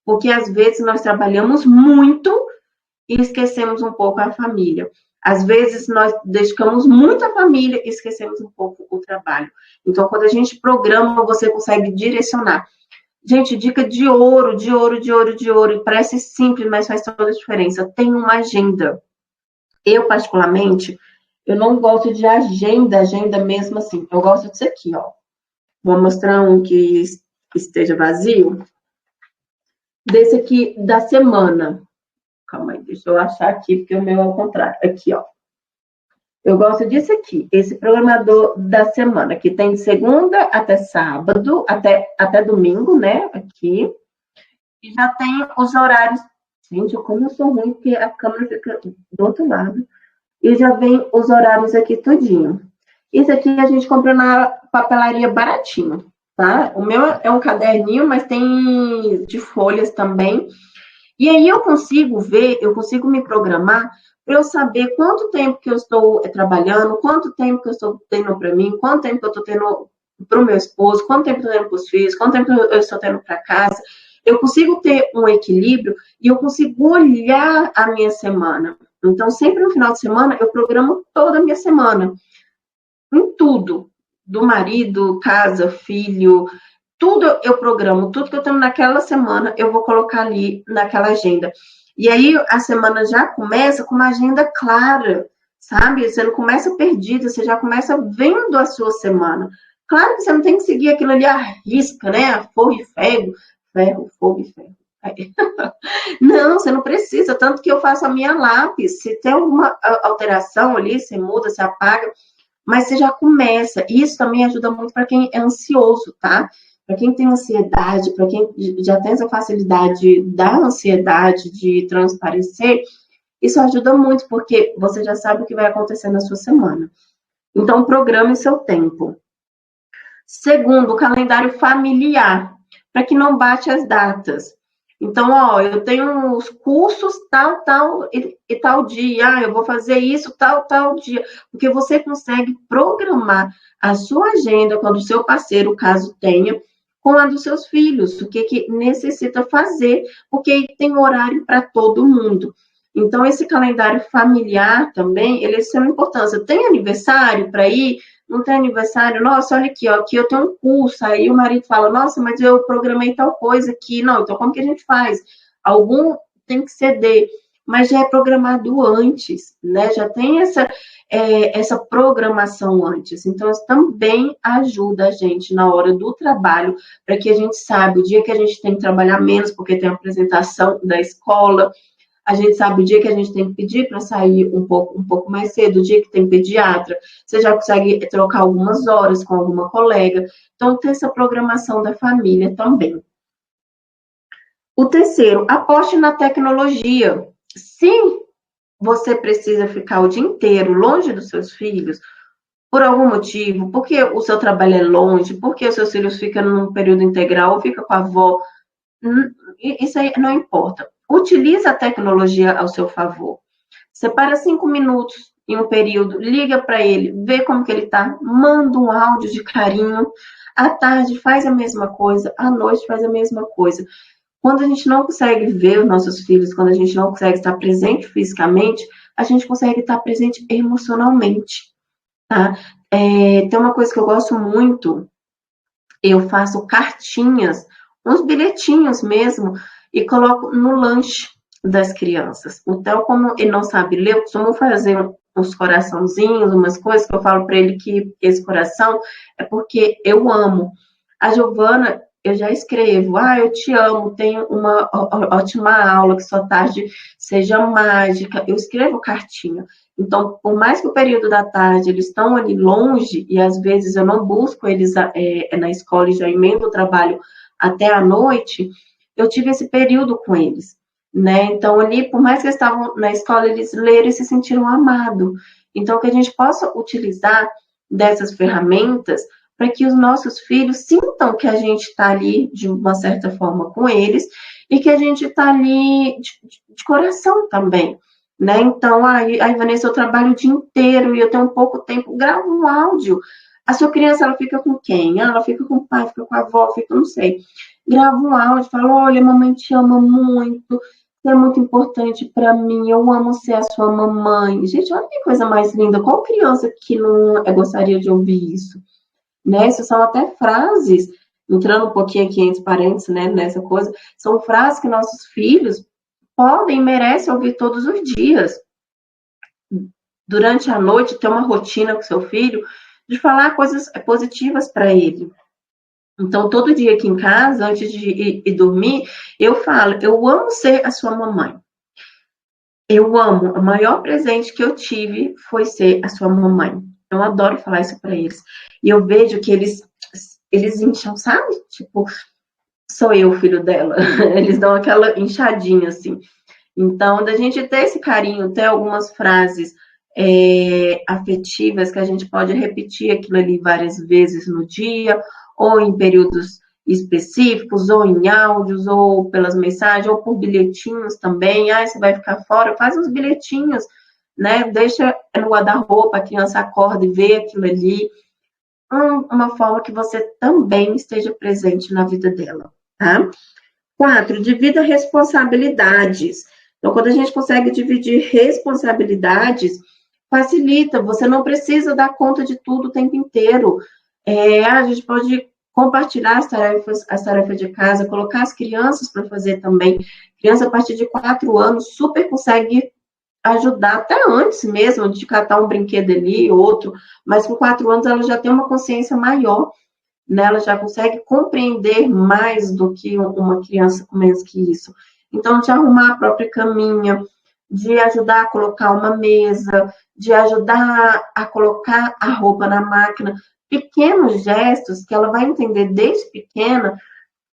A: Porque às vezes nós trabalhamos muito e esquecemos um pouco a família. Às vezes, nós dedicamos muito à família e esquecemos um pouco o trabalho. Então, quando a gente programa, você consegue direcionar. Gente, dica de ouro, de ouro, de ouro, de ouro. Parece simples, mas faz toda a diferença. Tem uma agenda. Eu, particularmente, eu não gosto de agenda mesmo assim. Eu gosto disso aqui, ó. Vou mostrar um que esteja vazio. Desse aqui, da semana. Calma aí, deixa eu achar aqui, porque o meu é ao contrário. Aqui, ó. Eu gosto disso aqui, esse programador da semana, que tem de segunda até sábado, até domingo, né, aqui. E já tem os horários. Gente, como eu sou ruim, porque a câmera fica do outro lado. E já vem os horários aqui tudinho. Isso aqui a gente comprou na papelaria baratinho, tá? O meu é um caderninho, mas tem de folhas também. E aí eu consigo ver, eu consigo me programar para eu saber quanto tempo que eu estou trabalhando, quanto tempo que eu estou tendo para mim, quanto tempo que eu estou tendo para o meu esposo, quanto tempo eu estou tendo para os filhos, quanto tempo eu estou tendo para casa. Eu consigo ter um equilíbrio e eu consigo olhar a minha semana. Então, sempre no final de semana, eu programo toda a minha semana. Em tudo. Do marido, casa, filho, tudo eu programo, tudo que eu tenho naquela semana, eu vou colocar ali naquela agenda. E aí a semana já começa com uma agenda clara, sabe? Você não começa perdida, você já começa vendo a sua semana. Claro que você não tem que seguir aquilo ali à risca, né? Fogo e ferro, fogo e ferro. Não, você não precisa, tanto que eu faço a minha lápis. Se tem alguma alteração ali, você muda, você apaga, mas você já começa. Isso também ajuda muito para quem é ansioso, tá? Para quem tem ansiedade, para quem já tem essa facilidade da ansiedade de transparecer, isso ajuda muito, porque você já sabe o que vai acontecer na sua semana. Então, programe seu tempo. Segundo, o calendário familiar, para que não bate as datas. Então, ó, eu tenho os cursos tal e tal dia. Eu vou fazer isso tal dia. Porque você consegue programar a sua agenda quando o seu parceiro, caso tenha, com a dos seus filhos. O que necessita fazer, porque tem horário para todo mundo. Então, esse calendário familiar também, ele é de extrema importância. Tem aniversário para ir? Não tem aniversário? Nossa, olha aqui, ó, aqui eu tenho um curso. Aí o marido fala, nossa, mas eu programei tal coisa aqui. Não, então como que a gente faz? Algum tem que ceder, mas já é programado antes, né? Já tem essa programação antes. Então, isso também ajuda a gente na hora do trabalho, para que a gente saiba o dia que a gente tem que trabalhar menos, porque tem a apresentação da escola. A gente sabe o dia que a gente tem que pedir para sair um pouco mais cedo, o dia que tem pediatra, você já consegue trocar algumas horas com alguma colega. Então, tem essa programação da família também. O terceiro, aposte na tecnologia. Se você precisa ficar o dia inteiro longe dos seus filhos, por algum motivo, porque o seu trabalho é longe, porque os seus filhos ficam num período integral ou fica com a avó, isso aí não importa. Utilize a tecnologia ao seu favor. Separa 5 minutos em um período, liga para ele, vê como que ele está, manda um áudio de carinho. À tarde faz a mesma coisa, à noite faz a mesma coisa. Quando a gente não consegue ver os nossos filhos, quando a gente não consegue estar presente fisicamente, a gente consegue estar presente emocionalmente, tá? Tem uma coisa que eu gosto muito, eu faço cartinhas, uns bilhetinhos mesmo, e coloco no lanche das crianças. Então, como ele não sabe ler, eu costumo fazer uns coraçãozinhos, umas coisas que eu falo para ele que esse coração é porque eu amo. A Giovana, eu já escrevo, eu te amo, tenho uma ótima aula, que sua tarde seja mágica. Eu escrevo cartinha. Então, por mais que o período da tarde eles estão ali longe, e às vezes eu não busco eles na escola e já emendo o trabalho até a noite, eu tive esse período com eles, né? Então, ali, por mais que eles estavam na escola, eles leram e se sentiram amados. Então, que a gente possa utilizar dessas ferramentas para que os nossos filhos sintam que a gente está ali, de uma certa forma, com eles, e que a gente está ali de coração também, né? Então, aí, Vanessa, eu trabalho o dia inteiro e eu tenho pouco tempo, gravo um áudio. A sua criança, ela fica com quem? Ela fica com o pai, fica com a avó, fica, não sei. Grava um áudio, fala, olha, mamãe te ama muito, você é muito importante para mim, eu amo ser a sua mamãe. Gente, olha que coisa mais linda. Qual criança que não gostaria de ouvir isso? Né? Isso são até frases, entrando um pouquinho aqui entre parênteses, né, nessa coisa, são frases que nossos filhos podem e merecem ouvir todos os dias. Durante a noite, ter uma rotina com seu filho de falar coisas positivas para ele. Então, todo dia aqui em casa, antes de ir dormir, eu falo, eu amo ser a sua mamãe. Eu amo, o maior presente que eu tive foi ser a sua mamãe. Eu adoro falar isso para eles. E eu vejo que eles incham, sabe? Tipo, sou eu o filho dela. Eles dão aquela inchadinha, assim. Então, da gente ter esse carinho, ter algumas frases afetivas que a gente pode repetir aquilo ali várias vezes no dia, ou em períodos específicos, ou em áudios, ou pelas mensagens, ou por bilhetinhos também. Ah, você vai ficar fora? Faz uns bilhetinhos, né? Deixa no guarda-roupa, a criança acorda e vê aquilo ali. Uma forma que você também esteja presente na vida dela, tá? 4, divida responsabilidades. Então, quando a gente consegue dividir responsabilidades, facilita, você não precisa dar conta de tudo o tempo inteiro. A gente pode compartilhar as tarefas de casa, colocar as crianças para fazer também. Criança a partir de 4 anos super consegue ajudar, até antes mesmo, de catar um brinquedo ali, outro, mas com 4 anos ela já tem uma consciência maior, né? Ela já consegue compreender mais do que uma criança com menos que isso. Então, de arrumar a própria caminha, de ajudar a colocar uma mesa, de ajudar a colocar a roupa na máquina, pequenos gestos que ela vai entender desde pequena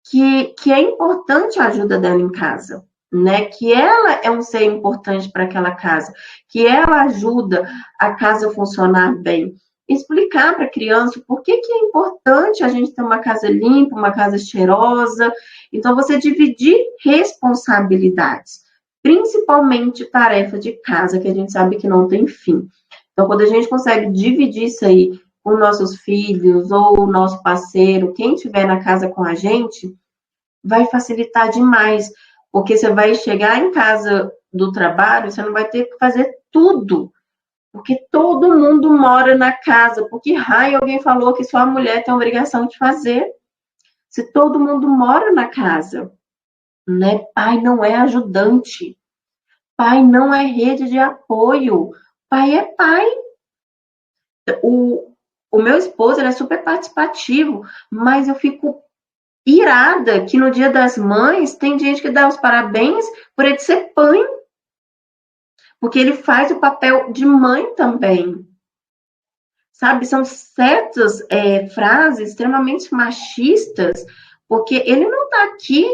A: que é importante a ajuda dela em casa, né? Que ela é um ser importante para aquela casa, que ela ajuda a casa a funcionar bem. Explicar para a criança por que é importante a gente ter uma casa limpa, uma casa cheirosa. Então, você dividir responsabilidades, principalmente tarefa de casa, que a gente sabe que não tem fim. Então, quando a gente consegue dividir isso aí com nossos filhos ou o nosso parceiro, quem estiver na casa com a gente, vai facilitar demais, porque você vai chegar em casa do trabalho, você não vai ter que fazer tudo, porque todo mundo mora na casa, porque raio alguém falou que só a mulher tem a obrigação de fazer, se todo mundo mora na casa, né? Pai não é ajudante, pai não é rede de apoio, pai é pai. O meu esposo, ele é super participativo, mas eu fico irada que no Dia das Mães tem gente que dá os parabéns por ele ser pai, porque ele faz o papel de mãe também. Sabe, são certas frases extremamente machistas, porque ele não está aqui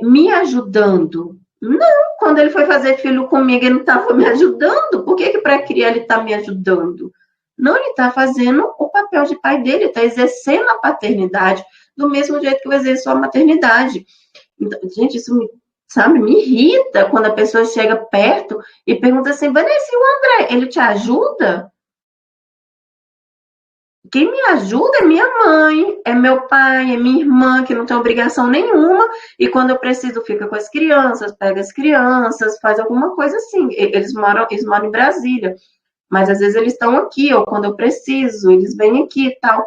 A: me ajudando. Não, quando ele foi fazer filho comigo, ele não estava me ajudando. Por que para criar ele está me ajudando? Não, ele está fazendo o papel de pai dele, está exercendo a paternidade do mesmo jeito que eu exerço a maternidade. Então, gente, isso me irrita quando a pessoa chega perto e pergunta assim, Vanessa, e o André, ele te ajuda? Quem me ajuda é minha mãe, é meu pai, é minha irmã, que não tem obrigação nenhuma, e quando eu preciso fica com as crianças, pega as crianças, faz alguma coisa assim. Eles moram em Brasília, mas às vezes eles estão aqui, ou quando eu preciso, eles vêm aqui e tal.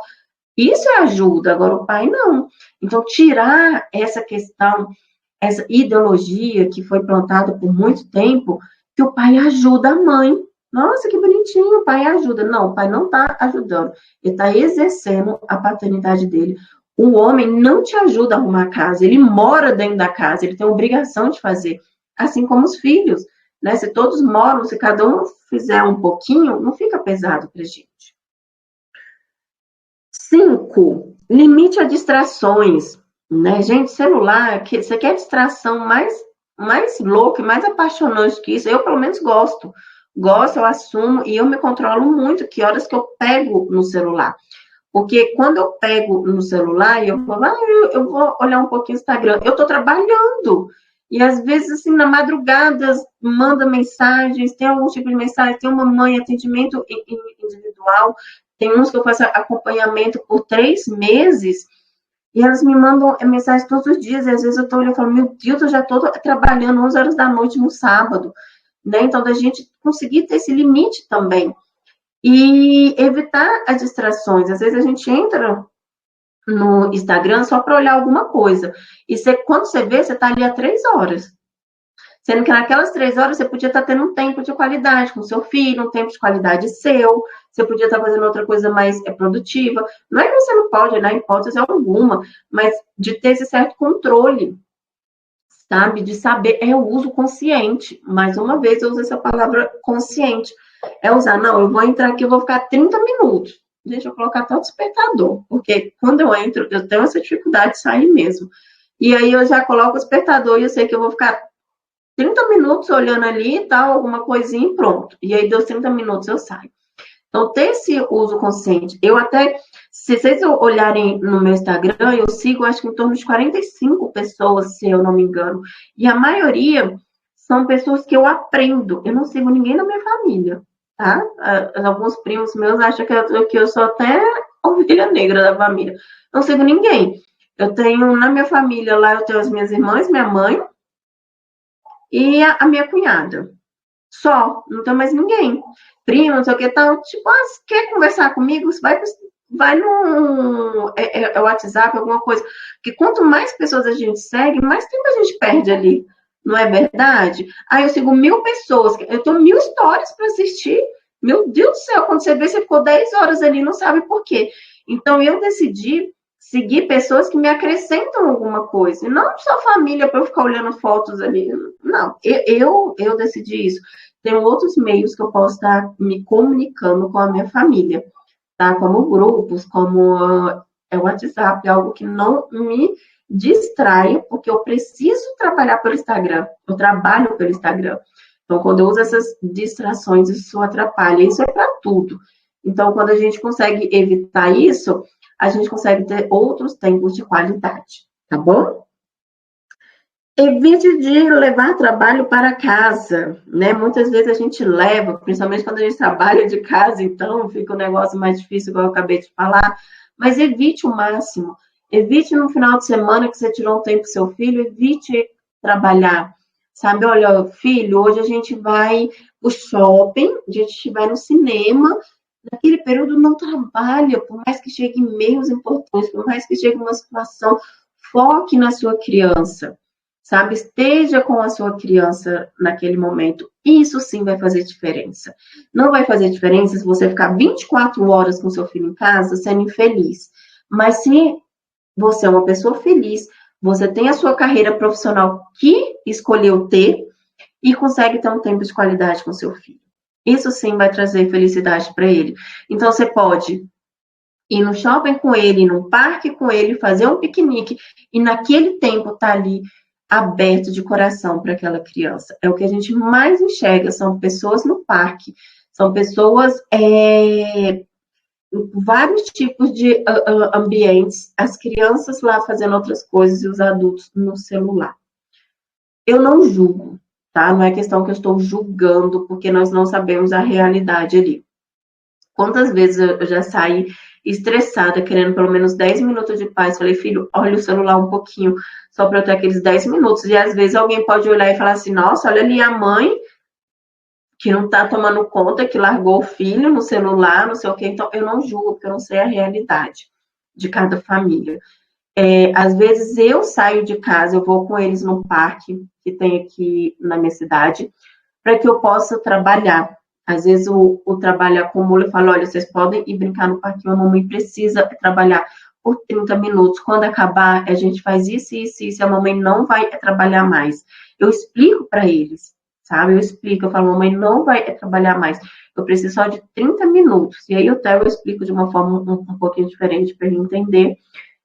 A: Isso é ajuda, agora o pai não. Então, tirar essa questão, essa ideologia que foi plantada por muito tempo, que o pai ajuda a mãe. Nossa, que bonitinho, o pai ajuda. Não, o pai não está ajudando. Ele está exercendo a paternidade dele. O homem não te ajuda a arrumar a casa, ele mora dentro da casa, ele tem a obrigação de fazer. Assim como os filhos, né? Se todos moram, se cada um fizer um pouquinho, não fica pesado para a gente. 5, limite a distrações, né? Gente, celular, você quer distração mais louca e mais apaixonante que isso? Eu, pelo menos, gosto. Gosto, eu assumo e eu me controlo muito que horas que eu pego no celular. Porque quando eu pego no celular e eu vou olhar um pouquinho o Instagram, eu tô trabalhando. E às vezes, assim, na madrugada, manda mensagens, tem algum tipo de mensagem, tem uma mãe, atendimento individual, tem uns que eu faço acompanhamento por 3 meses, e elas me mandam mensagem todos os dias, e às vezes eu tô olhando e falo, meu Deus, eu já tô trabalhando 11 horas da noite no sábado, né? Então, da gente conseguir ter esse limite também. E evitar as distrações. Às vezes a gente entra no Instagram só para olhar alguma coisa. E quando você vê, você está ali há 3 horas. Sendo que naquelas 3 horas você podia estar tendo um tempo de qualidade com seu filho, um tempo de qualidade seu, você podia estar fazendo outra coisa mais produtiva. Não é que você não pode, na hipótese alguma, mas de ter esse certo controle. sabe? De saber, é o uso consciente. Mais uma vez, eu uso essa palavra consciente. É usar, não, eu vou entrar aqui, eu vou ficar 30 minutos. Deixa eu colocar até o despertador, porque quando eu entro, eu tenho essa dificuldade de sair mesmo. E aí eu já coloco o despertador e eu sei que eu vou ficar 30 minutos olhando ali e tal, alguma coisinha e pronto. E aí deu 30 minutos, eu saio. Então, ter esse uso consciente. Eu até, se vocês olharem no meu Instagram, eu sigo, acho que em torno de 45 pessoas, se eu não me engano. E a maioria são pessoas que eu aprendo. Eu não sigo ninguém da minha família, tá? Alguns primos meus acham que eu sou até ovelha negra da família. Não sigo ninguém. Eu tenho, na minha família, lá eu tenho as minhas irmãs, minha mãe e a minha cunhada. Só, não tem mais ninguém. Primo, não sei o que tal. Tipo, se quer conversar comigo, vai no WhatsApp, alguma coisa. Porque quanto mais pessoas a gente segue, mais tempo a gente perde ali. Não é verdade? Aí eu sigo 1000 pessoas, eu tenho 1000 histórias para assistir. Meu Deus do céu, quando você vê, você ficou 10 horas ali, não sabe por quê. Então eu decidi seguir pessoas que me acrescentam alguma coisa. E não só família para eu ficar olhando fotos ali. Não, eu decidi isso. Tem outros meios que eu posso estar me comunicando com a minha família, tá? Como grupos, como o WhatsApp, algo que não me distrai, porque eu preciso trabalhar pelo Instagram. Eu trabalho pelo Instagram. Então, quando eu uso essas distrações, isso atrapalha. Isso é para tudo. Então, quando a gente consegue evitar isso, a gente consegue ter outros tempos de qualidade, tá bom? Evite de levar trabalho para casa, né? Muitas vezes a gente leva, principalmente quando a gente trabalha de casa, então fica um negócio mais difícil, igual eu acabei de falar, mas evite o máximo. Evite no final de semana que você tirou um tempo com seu filho, evite trabalhar, sabe? Olha, filho, hoje a gente vai pro shopping, a gente vai no cinema. Naquele período não trabalha, por mais que chegue e-mails importantes, por mais que chegue uma situação, foque na sua criança, sabe? Esteja com a sua criança naquele momento. Isso sim vai fazer diferença. Não vai fazer diferença se você ficar 24 horas com seu filho em casa sendo infeliz. Mas se você é uma pessoa feliz, você tem a sua carreira profissional que escolheu ter e consegue ter um tempo de qualidade com seu filho. Isso sim vai trazer felicidade para ele. Então, você pode ir no shopping com ele, no parque com ele, fazer um piquenique e naquele tempo tá ali aberto de coração para aquela criança. É o que a gente mais enxerga, são pessoas no parque, são pessoas vários tipos de ambientes, as crianças lá fazendo outras coisas e os adultos no celular. Eu não julgo, tá? Não é questão que eu estou julgando, porque nós não sabemos a realidade ali. Quantas vezes eu já saí estressada, querendo pelo menos 10 minutos de paz. Falei, filho, olha o celular um pouquinho, só para eu ter aqueles 10 minutos. E às vezes alguém pode olhar e falar assim, nossa, olha ali a mãe que não está tomando conta, que largou o filho no celular, não sei o quê. Então, eu não julgo, porque eu não sei a realidade de cada família. Às vezes eu saio de casa, eu vou com eles no parque que tem aqui na minha cidade, para que eu possa trabalhar. Às vezes o trabalho acumula e fala, olha, vocês podem ir brincar no parque, a mamãe precisa trabalhar por 30 minutos. Quando acabar, a gente faz isso, isso, isso, e a mamãe não vai trabalhar mais. Eu explico para eles, sabe? Eu explico, eu falo, mamãe não vai trabalhar mais. Eu preciso só de 30 minutos. E aí eu explico de uma forma um pouquinho diferente para ele entender.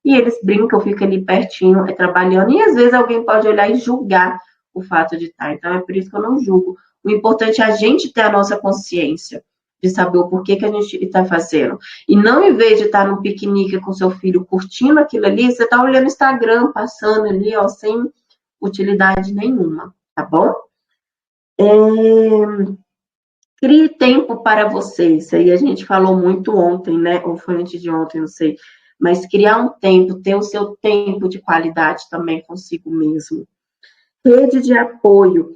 A: E eles brincam, ficam ali pertinho, trabalhando. E às vezes alguém pode olhar e julgar o fato de estar. Então é por isso que eu não julgo. O importante é a gente ter a nossa consciência de saber o porquê que a gente está fazendo. E não, em vez de estar num piquenique com seu filho curtindo aquilo ali, você está olhando o Instagram, passando ali, ó, sem utilidade nenhuma, tá bom? Crie tempo para você. Isso aí a gente falou muito ontem, né? Ou foi antes de ontem, não sei. Mas criar um tempo, ter o seu tempo de qualidade também consigo mesmo. Rede de apoio.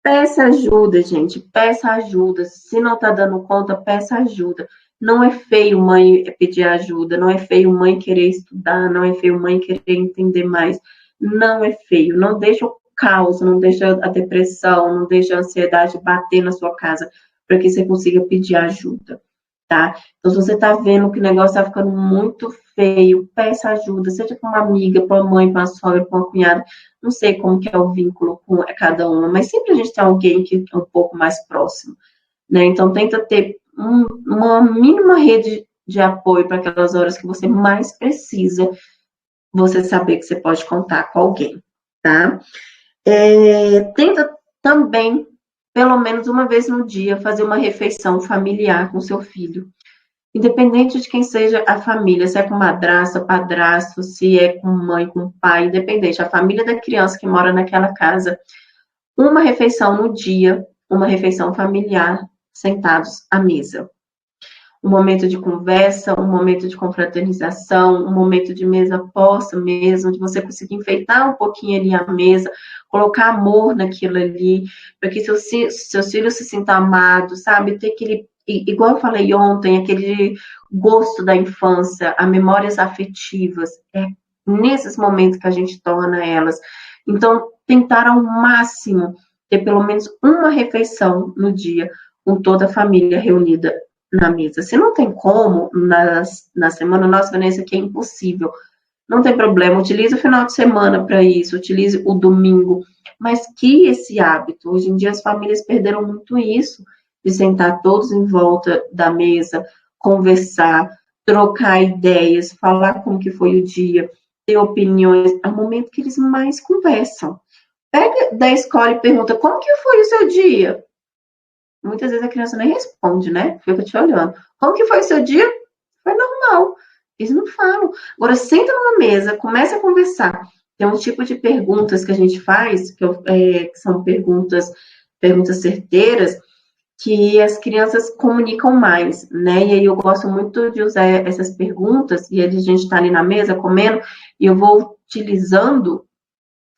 A: Peça ajuda, gente. Peça ajuda. Se não tá dando conta, peça ajuda. Não é feio mãe pedir ajuda. Não é feio mãe querer estudar. Não é feio mãe querer entender mais. Não é feio. Não deixa o caos, não deixa a depressão, não deixa a ansiedade bater na sua casa para que você consiga pedir ajuda. tá? Então, se você está vendo que o negócio está ficando muito feio, peça ajuda, seja para uma amiga, para uma mãe, para uma sogra, para uma cunhada, não sei como que é o vínculo com cada uma, mas sempre a gente tem alguém que é um pouco mais próximo, né? Então, tenta ter uma mínima rede de apoio para aquelas horas que você mais precisa, você saber que você pode contar com alguém, tá? Tenta também, pelo menos uma vez no dia, fazer uma refeição familiar com seu filho. Independente de quem seja a família, se é com madrasta, padrasto, se é com mãe, com pai, independente, a família da criança que mora naquela casa, uma refeição no dia, uma refeição familiar, sentados à mesa. Um momento de conversa, um momento de confraternização, um momento de mesa posta mesmo, de você conseguir enfeitar um pouquinho ali a mesa, colocar amor naquilo ali, para que seus filhos se sintam amados, sabe? Ter aquele, igual eu falei ontem, aquele gosto da infância, as memórias afetivas, é nesses momentos que a gente torna elas. Então, tentar ao máximo ter pelo menos uma refeição no dia, com toda a família reunida na mesa. Se não tem como, na semana, nossa, Vanessa, que é impossível. Não tem problema, utilize o final de semana para isso, utilize o domingo, mas que esse hábito, hoje em dia as famílias perderam muito isso, de sentar todos em volta da mesa, conversar, trocar ideias, falar como que foi o dia, ter opiniões, é o momento que eles mais conversam. Pega da escola e pergunta, como que foi o seu dia? Muitas vezes a criança nem responde, né? Fica te olhando. Como que foi o seu dia? Foi normal. Eles não falam. Agora, senta numa mesa, começa a conversar. Tem um tipo de perguntas que a gente faz, que são perguntas certeiras, que as crianças comunicam mais, né? E aí eu gosto muito de usar essas perguntas, e a gente está ali na mesa comendo, e eu vou utilizando,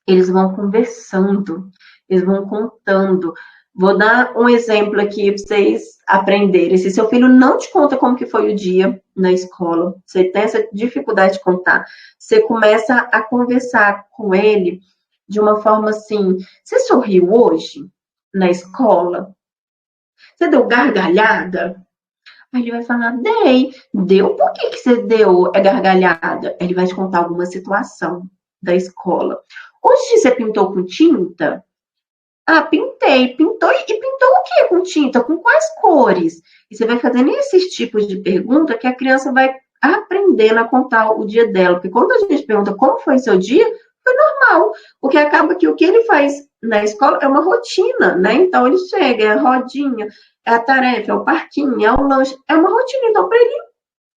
A: eles vão conversando, eles vão contando. Vou dar um exemplo aqui para vocês aprenderem. Se seu filho não te conta como que foi o dia na escola, você tem essa dificuldade de contar, você começa a conversar com ele de uma forma assim, você sorriu hoje na escola? Você deu gargalhada? Aí ele vai falar, dei. Deu? Por que você deu gargalhada? Ele vai te contar alguma situação da escola. Hoje você pintou com tinta? Ah, pintei. Pintou e pintou o quê com tinta? Com quais cores? E você vai fazendo esses tipos de pergunta que a criança vai aprendendo a contar o dia dela. Porque quando a gente pergunta como foi seu dia, foi normal. Porque acaba que o que ele faz na escola é uma rotina, né? Então ele chega, é a rodinha, é a tarefa, é o parquinho, é o lanche, é uma rotina. Então, para ele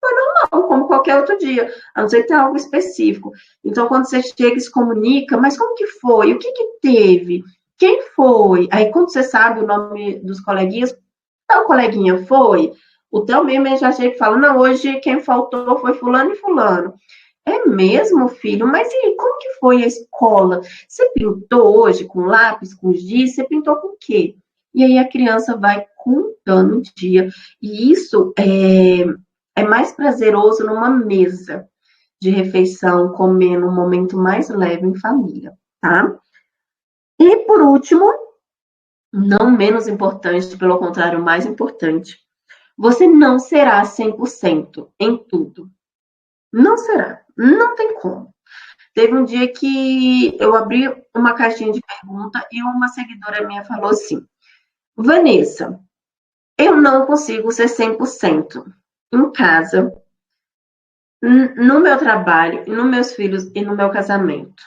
A: foi normal, como qualquer outro dia, a não ser que tenha algo específico. Então, quando você chega e se comunica, mas como que foi? O que que teve? Quem foi? Aí, quando você sabe o nome dos coleguinhas, tal coleguinha foi? O teu mesmo já chega e fala, não, hoje quem faltou foi fulano e fulano. É mesmo, filho? Mas e aí, como que foi a escola? Você pintou hoje com lápis, com giz? Você pintou com o quê? E aí a criança vai contando o dia. E isso é mais prazeroso numa mesa de refeição, comendo um momento mais leve em família, tá? E, por último, não menos importante, pelo contrário, mais importante, você não será 100% em tudo. Não será. Não tem como. Teve um dia que eu abri uma caixinha de pergunta e uma seguidora minha falou assim, Vanessa, eu não consigo ser 100% em casa, no meu trabalho, nos meus filhos e no meu casamento.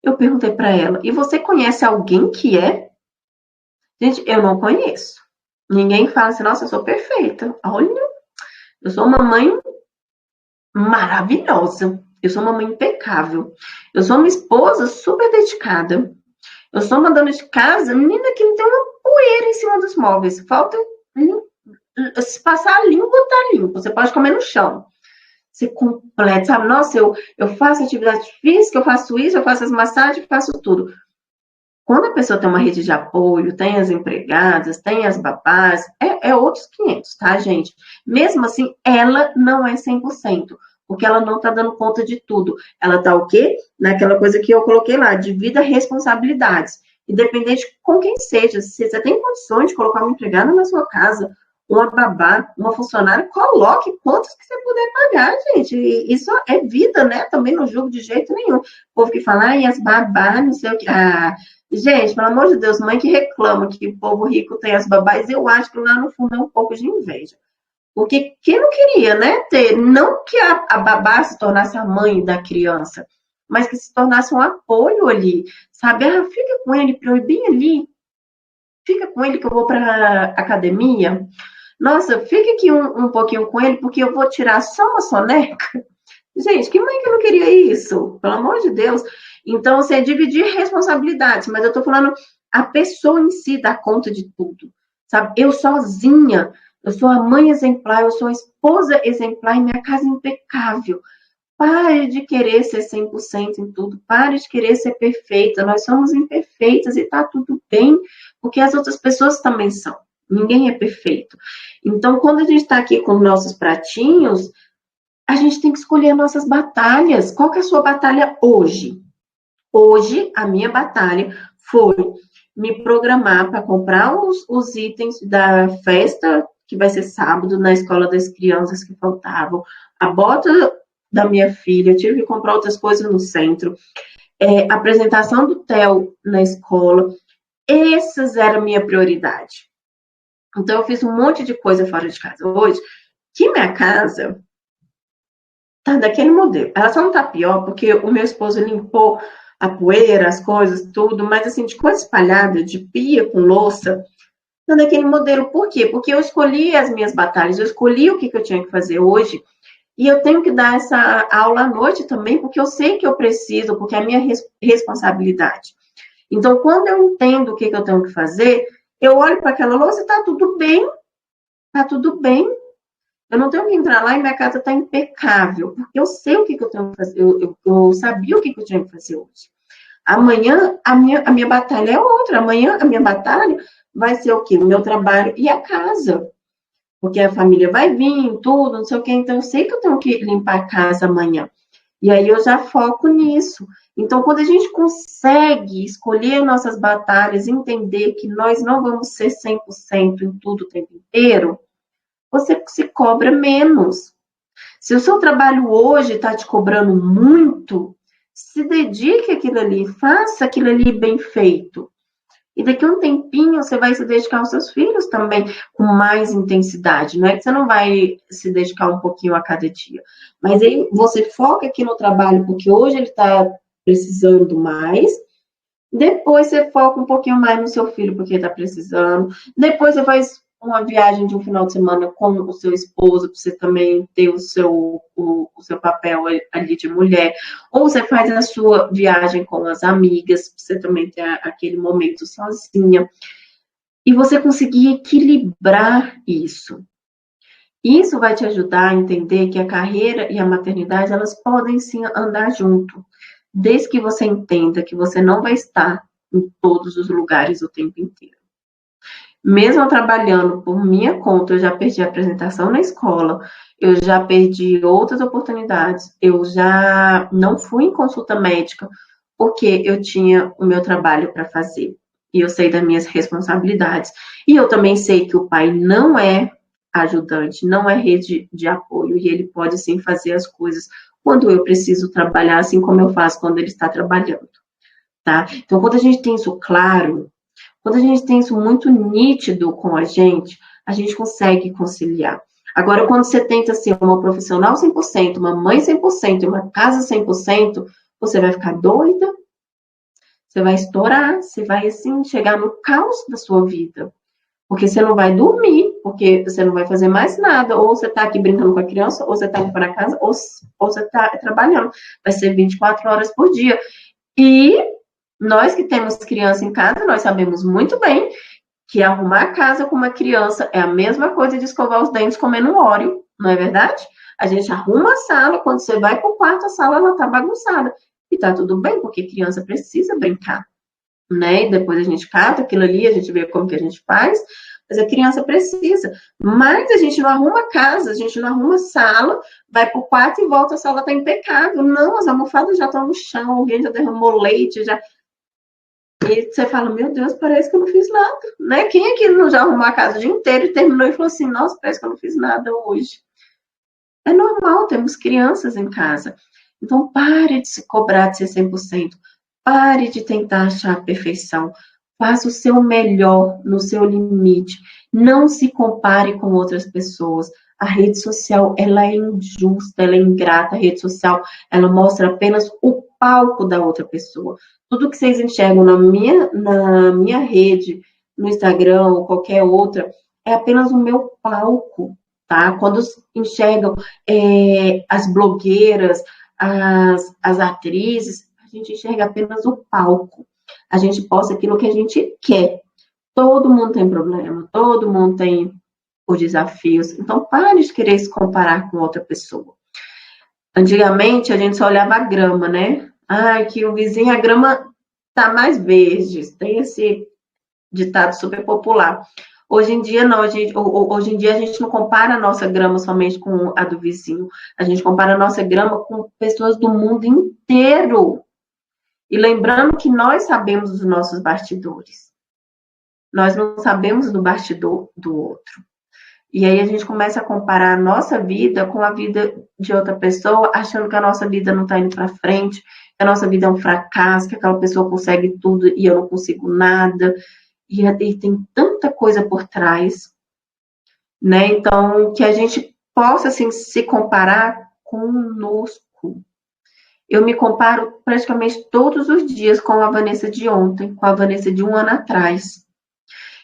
A: Eu perguntei para ela, e você conhece alguém que é? Gente, eu não conheço. Ninguém fala assim, nossa, eu sou perfeita. Olha, eu sou uma mãe maravilhosa. Eu sou uma mãe impecável. Eu sou uma esposa super dedicada. Eu sou uma dona de casa, menina, que não tem uma poeira em cima dos móveis. Falta se passar a limpo, tá limpo. Você pode comer no chão. Você completa, sabe? Nossa, eu faço atividade física, eu faço isso, eu faço as massagens, eu faço tudo. Quando a pessoa tem uma rede de apoio, tem as empregadas, tem as babás, é outros 500, tá, gente? Mesmo assim, ela não é 100%, porque ela não tá dando conta de tudo. Ela tá o quê? Naquela coisa que eu coloquei lá, divida responsabilidades. Independente com quem seja, se você tem condições de colocar uma empregada na sua casa, uma babá, uma funcionária, coloque quantos que você puder pagar, gente. E isso é vida, né? Também não julgo de jeito nenhum. O povo que fala, e as babás, não sei o que. Gente, pelo amor de Deus, mãe que reclama que o povo rico tem as babás, eu acho que lá no fundo é um pouco de inveja. Porque quem não queria, né, ter, não que a babá se tornasse a mãe da criança, mas que se tornasse um apoio ali, sabe? Fica com ele para eu ir bem ali, fica com ele que eu vou para academia. Nossa, fica aqui um pouquinho com ele, porque eu vou tirar só uma soneca. Gente, que mãe que não queria isso? Pelo amor de Deus. Então, você é dividir responsabilidades, mas eu tô falando a pessoa em si dá conta de tudo, sabe? Eu sozinha, eu sou a mãe exemplar, eu sou a esposa exemplar e minha casa impecável. Pare de querer ser 100% em tudo, pare de querer ser perfeita. Nós somos imperfeitas e tá tudo bem, porque as outras pessoas também são. Ninguém é perfeito. Então, quando a gente está aqui com nossos pratinhos, a gente tem que escolher nossas batalhas. Qual que é a sua batalha hoje? Hoje, a minha batalha foi me programar para comprar os itens da festa, que vai ser sábado, na escola das crianças que faltavam, a bota da minha filha, eu tive que comprar outras coisas no centro, a apresentação do Theo na escola. Essas eram a minha prioridade. Então, eu fiz um monte de coisa fora de casa hoje, que minha casa tá daquele modelo. Ela só não tá pior, porque o meu esposo limpou a poeira, as coisas, tudo, mas assim, de coisa espalhada, de pia com louça, tá daquele modelo. Por quê? Porque eu escolhi as minhas batalhas, eu escolhi o que eu tinha que fazer hoje, e eu tenho que dar essa aula à noite também, porque eu sei que eu preciso, porque é a minha responsabilidade. Então, quando eu entendo o que eu tenho que fazer, eu olho para aquela louça e tá tudo bem, tá tudo bem. Eu não tenho que entrar lá e minha casa tá impecável, porque eu sei o que eu tenho que fazer, eu sabia o que eu tinha que fazer hoje. Amanhã, a minha batalha é outra. Amanhã, a minha batalha vai ser o quê? O meu trabalho e a casa. Porque a família vai vir, tudo, não sei o quê. Então, eu sei que eu tenho que limpar a casa amanhã. E aí, eu já foco nisso. Então, quando a gente consegue escolher nossas batalhas, entender que nós não vamos ser 100% em tudo o tempo inteiro, você se cobra menos. Se o seu trabalho hoje está te cobrando muito, se dedique àquilo ali, faça aquilo ali bem feito. E daqui a um tempinho você vai se dedicar aos seus filhos também com mais intensidade. Não é que você não vai se dedicar um pouquinho a cada dia. Mas aí você foca aqui no trabalho, porque hoje ele está precisando mais. Depois você foca um pouquinho mais no seu filho, porque ele está precisando. Depois você faz uma viagem de um final de semana com o seu esposo, para você também ter o seu papel ali de mulher. Ou você faz a sua viagem com as amigas, para você também ter aquele momento sozinha. E você conseguir equilibrar isso. Isso vai te ajudar a entender que a carreira e a maternidade, elas podem sim andar junto. Desde que você entenda que você não vai estar em todos os lugares o tempo inteiro. Mesmo trabalhando por minha conta, eu já perdi a apresentação na escola, eu já perdi outras oportunidades, eu já não fui em consulta médica, porque eu tinha o meu trabalho para fazer. E eu sei das minhas responsabilidades. E eu também sei que o pai não é ajudante, não é rede de apoio, e ele pode sim fazer as coisas quando eu preciso trabalhar, assim como eu faço quando ele está trabalhando, tá? Então, quando a gente tem isso claro, quando a gente tem isso muito nítido com a gente consegue conciliar. Agora, quando você tenta ser uma profissional 100%, uma mãe 100%, uma casa 100%, você vai ficar doida, você vai estourar, você vai, assim, chegar no caos da sua vida. Porque você não vai dormir, porque você não vai fazer mais nada. Ou você está aqui brincando com a criança, ou você está indo para casa, ou você está trabalhando. Vai ser 24 horas por dia. E nós que temos criança em casa, nós sabemos muito bem que arrumar a casa com uma criança é a mesma coisa de escovar os dentes comendo um Oreo, não é verdade? A gente arruma a sala, quando você vai para o quarto, a sala ela está bagunçada. E tá tudo bem, porque criança precisa brincar, né? E depois a gente cata aquilo ali, a gente vê como que a gente faz, mas a criança precisa. Mas a gente não arruma casa, a gente não arruma sala, vai pro quarto e volta, a sala tá impecável. Não, as almofadas já estão no chão, alguém já derramou leite, já... E você fala, meu Deus, parece que eu não fiz nada, né? Quem aqui não já arrumou a casa o dia inteiro e terminou e falou assim, nossa, parece que eu não fiz nada hoje. É normal, temos crianças em casa. Então, pare de se cobrar de ser 100%. Pare de tentar achar a perfeição. Faça o seu melhor no seu limite. Não se compare com outras pessoas. A rede social, ela é injusta, ela é ingrata. A rede social, ela mostra apenas o palco da outra pessoa. Tudo que vocês enxergam na minha rede, no Instagram ou qualquer outra, é apenas o meu palco, tá? Quando enxergam as blogueiras, as atrizes, a gente enxerga apenas o palco. A gente posta aquilo que a gente quer. Todo mundo tem problema, todo mundo tem os desafios. Então, pare de querer se comparar com outra pessoa. Antigamente, a gente só olhava a grama, né? Ai, que o vizinho, a grama tá mais verde. Tem esse ditado super popular. Hoje em dia, não, hoje em dia a gente não compara a nossa grama somente com a do vizinho. A gente compara a nossa grama com pessoas do mundo inteiro. E lembrando que nós sabemos dos nossos bastidores. Nós não sabemos do bastidor do outro. E aí a gente começa a comparar a nossa vida com a vida de outra pessoa, achando que a nossa vida não está indo para frente, que a nossa vida é um fracasso, que aquela pessoa consegue tudo e eu não consigo nada. E tem tanta coisa por trás, né? Então, que a gente possa, assim, se comparar conosco. Eu me comparo praticamente todos os dias com a Vanessa de ontem, com a Vanessa de um ano atrás.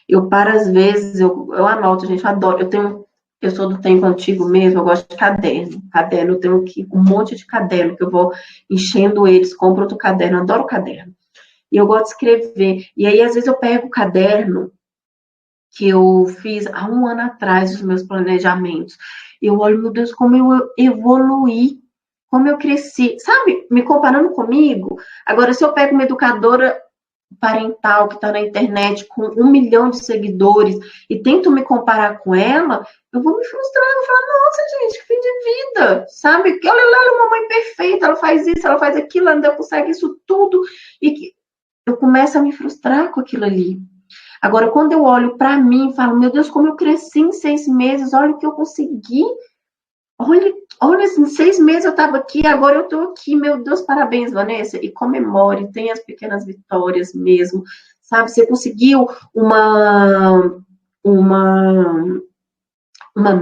A: Eu paro, às vezes, eu anoto, gente, eu adoro. Eu sou do tempo antigo mesmo, eu gosto de caderno. Caderno, eu tenho aqui um monte de caderno, que eu vou enchendo eles, compro outro caderno, adoro caderno. E eu gosto de escrever. E aí, às vezes, eu pego o caderno que eu fiz há um ano atrás, os meus planejamentos. Eu olho, meu Deus, como eu evoluí, como eu cresci. Sabe, me comparando comigo. Agora, se eu pego uma educadora parental que está na internet com 1 milhão de seguidores e tento me comparar com ela, eu vou me frustrar, eu vou falar, nossa, gente, que fim de vida, sabe? Olha lá, ela é uma mãe perfeita, ela faz isso, ela faz aquilo, ela ainda consegue isso tudo, e eu começo a me frustrar com aquilo ali. Agora, quando eu olho para mim e falo, meu Deus, como eu cresci em 6 meses, olha o que eu consegui, olha, em 6 meses eu estava aqui, agora eu estou aqui, meu Deus, parabéns, Vanessa, e comemore, tenha as pequenas vitórias mesmo, sabe? Você conseguiu uma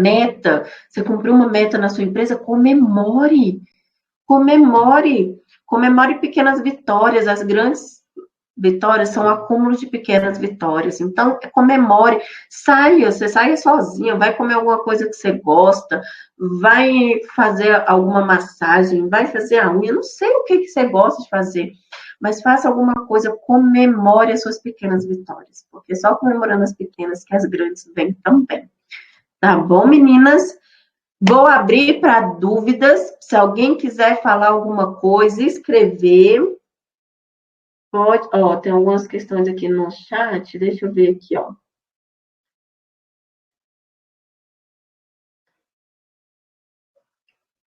A: meta, você cumpriu uma meta na sua empresa, comemore pequenas vitórias, as grandes vitórias são acúmulos de pequenas vitórias. Então, comemore, você saia sozinha, vai comer alguma coisa que você gosta, vai fazer alguma massagem, vai fazer a unha, não sei o que você gosta de fazer, mas faça alguma coisa, comemore as suas pequenas vitórias, porque só comemorando as pequenas que as grandes vêm também. Tá bom, meninas? Vou abrir para dúvidas, se alguém quiser falar alguma coisa, escrever. Pode, ó, tem algumas questões aqui no chat, deixa eu ver aqui, ó.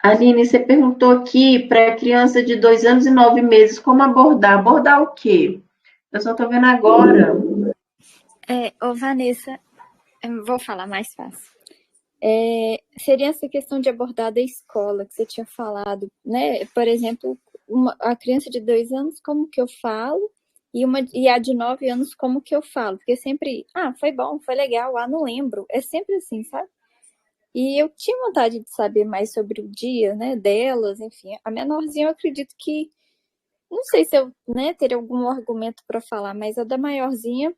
A: Aline, você perguntou aqui para criança de 2 anos e 9 meses, como abordar? Abordar o quê? Eu só tô vendo agora.
D: Ô Vanessa, eu vou falar mais fácil. Seria essa questão de abordar da escola, que você tinha falado, né? Por exemplo, a criança de 2 anos, como que eu falo? E a de 9 anos, como que eu falo? Porque sempre, foi bom, foi legal, não lembro. É sempre assim, sabe? E eu tinha vontade de saber mais sobre o dia, né, delas, enfim. A menorzinha, eu acredito que, não sei se eu, né, teria algum argumento para falar, mas a da maiorzinha,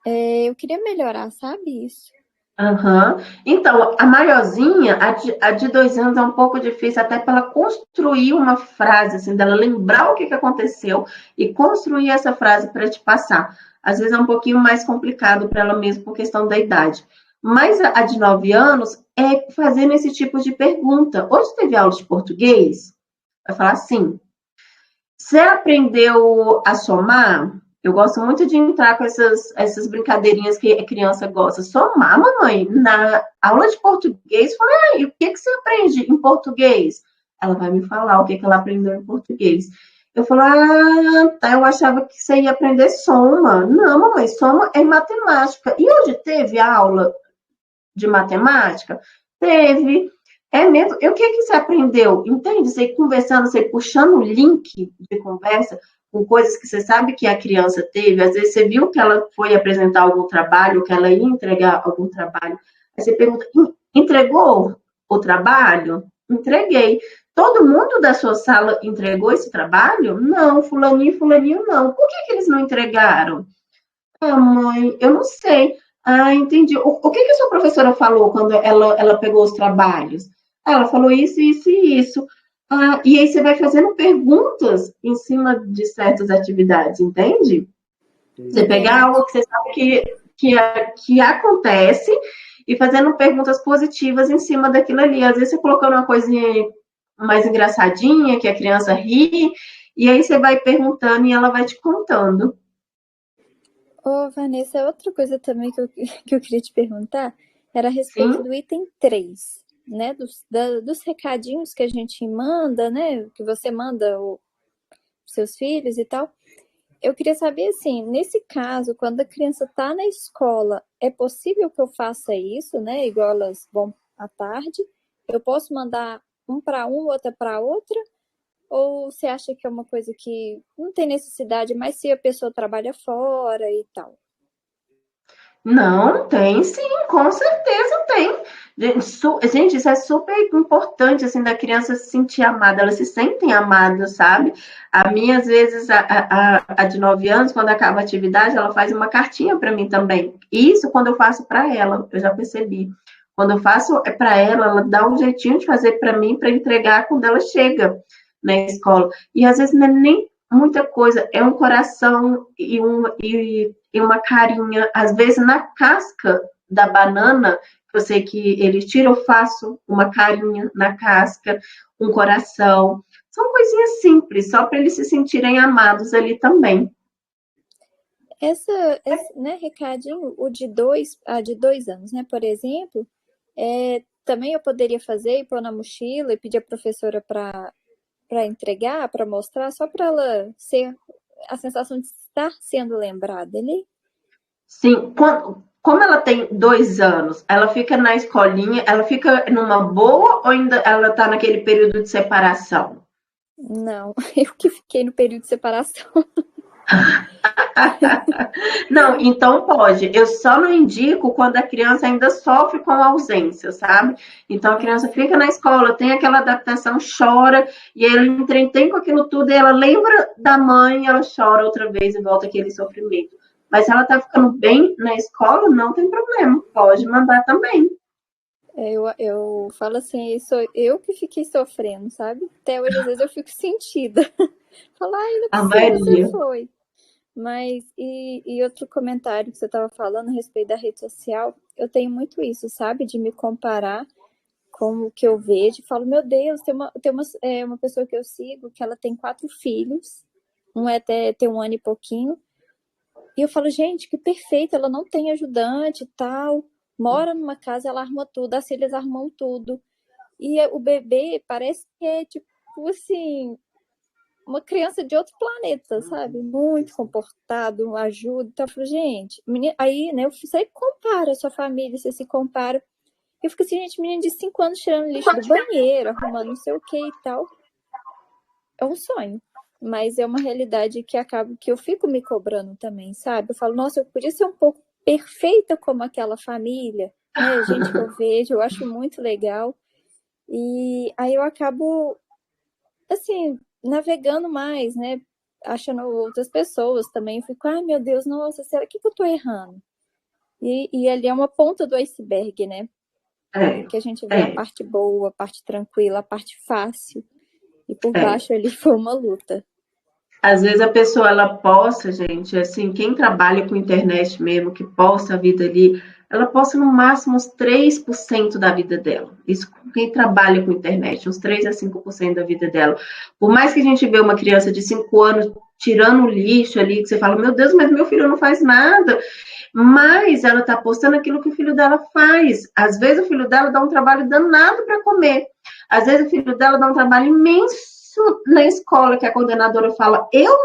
D: eu queria melhorar, sabe isso?
A: Uhum. Então, a maiorzinha, a de 2 anos é um pouco difícil até para ela construir uma frase, assim, dela lembrar o que aconteceu e construir essa frase para te passar. Às vezes é um pouquinho mais complicado para ela mesmo por questão da idade. Mas a de 9 anos é fazendo esse tipo de pergunta. Hoje teve aula de português? Vai falar assim, você aprendeu a somar? Eu gosto muito de entrar com essas brincadeirinhas que a criança gosta. Somar, mamãe, na aula de português, eu falei, e o que você aprende em português? Ela vai me falar o que ela aprendeu em português. Eu falo, tá, eu achava que você ia aprender soma. Não, mamãe, soma é matemática. E hoje teve aula de matemática? Teve. É mesmo? E o que você aprendeu? Entende? Você conversando, você puxando o link de conversa com coisas que você sabe que a criança teve. Às vezes você viu que ela foi apresentar algum trabalho, que ela ia entregar algum trabalho. Aí você pergunta, entregou o trabalho? Entreguei. Todo mundo da sua sala entregou esse trabalho? Não, fulaninho e fulaninho não. Por que eles não entregaram? Ah, mãe, eu não sei. Ah, entendi. O que a sua professora falou quando ela pegou os trabalhos? Ela falou isso, isso e isso. Ah, e aí você vai fazendo perguntas em cima de certas atividades, entende? Você pegar algo que você sabe que acontece e fazendo perguntas positivas em cima daquilo ali. Às vezes você colocando uma coisinha mais engraçadinha, que a criança ri, e aí você vai perguntando e ela vai te contando.
D: Ô, Vanessa, outra coisa também que eu queria te perguntar era a respeito do item 3, né? Dos recadinhos que a gente manda, né? Que você manda os seus filhos e tal. Eu queria saber, assim, nesse caso, quando a criança está na escola, é possível que eu faça isso, né? Igual elas vão à tarde. Eu posso mandar um para um, outra para outra? Ou você acha que é uma coisa que não tem necessidade, mas se a pessoa trabalha fora e tal?
A: Não, tem sim, com certeza tem. Gente, isso é super importante, assim, da criança se sentir amada. Elas se sentem amadas, sabe? A minha, às vezes, a de 9 anos, quando acaba a atividade, ela faz uma cartinha para mim também. Isso quando eu faço para ela, eu já percebi. Quando eu faço para ela, ela dá um jeitinho de fazer para mim, para entregar quando ela chega na escola. E às vezes não é nem muita coisa, é um coração e uma carinha. Às vezes na casca da banana, eu sei que eles tiram, eu faço uma carinha na casca, um coração. São coisinhas simples, só para eles se sentirem amados ali também.
D: Esse, né, recadinho, o de 2 anos, né, por exemplo, também eu poderia fazer e pôr na mochila e pedir a professora para entregar, para mostrar, só para ela ser a sensação de estar sendo lembrada ali.
A: Sim, como ela tem 2 anos, ela fica na escolinha, ela fica numa boa ou ainda ela está naquele período de separação?
D: Não, eu que fiquei no período de separação.
A: Não, então pode. Eu só não indico quando a criança ainda sofre com a ausência, sabe? Então a criança fica na escola, tem aquela adaptação, chora, e ela entretém com aquilo tudo, e ela lembra da mãe, ela chora outra vez e volta aquele sofrimento. Mas se ela tá ficando bem na escola, não tem problema, pode mandar também.
D: Eu falo assim, sou eu que fiquei sofrendo, sabe? Até hoje, às vezes, eu fico sentida. Falar, ai, não
A: A
D: precisa,
A: maioria.
D: você foi. Mas, e outro comentário que você estava falando a respeito da rede social, eu tenho muito isso, sabe? De me comparar com o que eu vejo. Falo, meu Deus, tem uma pessoa que eu sigo que ela tem 4 filhos, um tem 1 ano e pouquinho. E eu falo, gente, que perfeito, ela não tem ajudante e tal, mora numa casa, ela arruma tudo, as filhas arrumam tudo. E o bebê parece que é, tipo, assim, uma criança de outro planeta, sabe? Muito comportado, ajuda. Então, eu falo, gente, aí, né, você compara a sua família, você se compara. Eu fico assim, gente, menina de 5 anos tirando lixo do banheiro, arrumando não sei o que e tal. É um sonho. Mas é uma realidade que acaba que eu fico me cobrando também, sabe? Eu falo, nossa, eu podia ser um pouco perfeita como aquela família, né? Gente que eu vejo, eu acho muito legal. E aí eu acabo, assim, navegando mais, né? Achando outras pessoas também. Eu fico, ai meu Deus, nossa, será que eu tô errando? E ali é uma ponta do iceberg, né? Que a gente vê a parte boa, a parte tranquila, a parte fácil. E por baixo ali foi uma luta.
A: Às vezes a pessoa, ela posta, gente, assim, quem trabalha com internet mesmo, que posta a vida ali, ela posta no máximo uns 3% da vida dela. Isso quem trabalha com internet, uns 3 a 5% da vida dela. Por mais que a gente vê uma criança de 5 anos tirando o lixo ali, que você fala, meu Deus, mas meu filho não faz nada. Mas ela tá postando aquilo que o filho dela faz. Às vezes o filho dela dá um trabalho danado para comer. Às vezes o filho dela dá um trabalho imenso isso na escola que a coordenadora fala, eu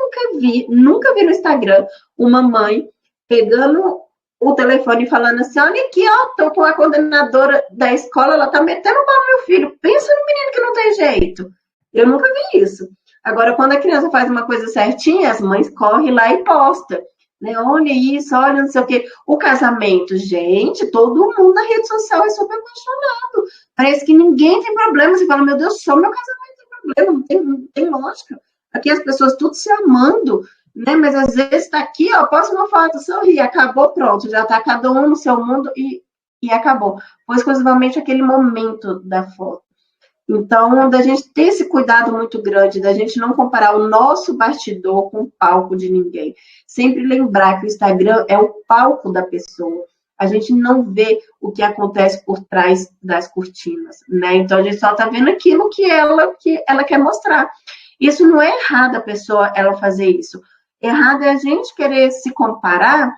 A: nunca vi no Instagram uma mãe pegando o telefone e falando assim, olha aqui, ó, tô com a coordenadora da escola, ela tá metendo pau no meu filho. Pensa no menino que não tem jeito. Eu nunca vi isso. Agora, quando a criança faz uma coisa certinha, as mães correm lá e postam. Né? Olha isso, olha não sei o quê. O casamento, gente, todo mundo na rede social é super apaixonado. Parece que ninguém tem problema. Você fala, meu Deus, só meu casamento tem problema, não tem lógica. Aqui as pessoas tudo se amando, né? Mas às vezes tá aqui, ó, posta uma foto, sorri, acabou, pronto, já tá cada um no seu mundo e acabou. Foi exclusivamente aquele momento da foto. Então, da gente ter esse cuidado muito grande, da gente não comparar o nosso bastidor com o palco de ninguém. Sempre lembrar que o Instagram é o palco da pessoa. A gente não vê o que acontece por trás das cortinas, né? Então, a gente só está vendo aquilo que ela quer mostrar. Isso não é errado a pessoa ela fazer isso. Errado é a gente querer se comparar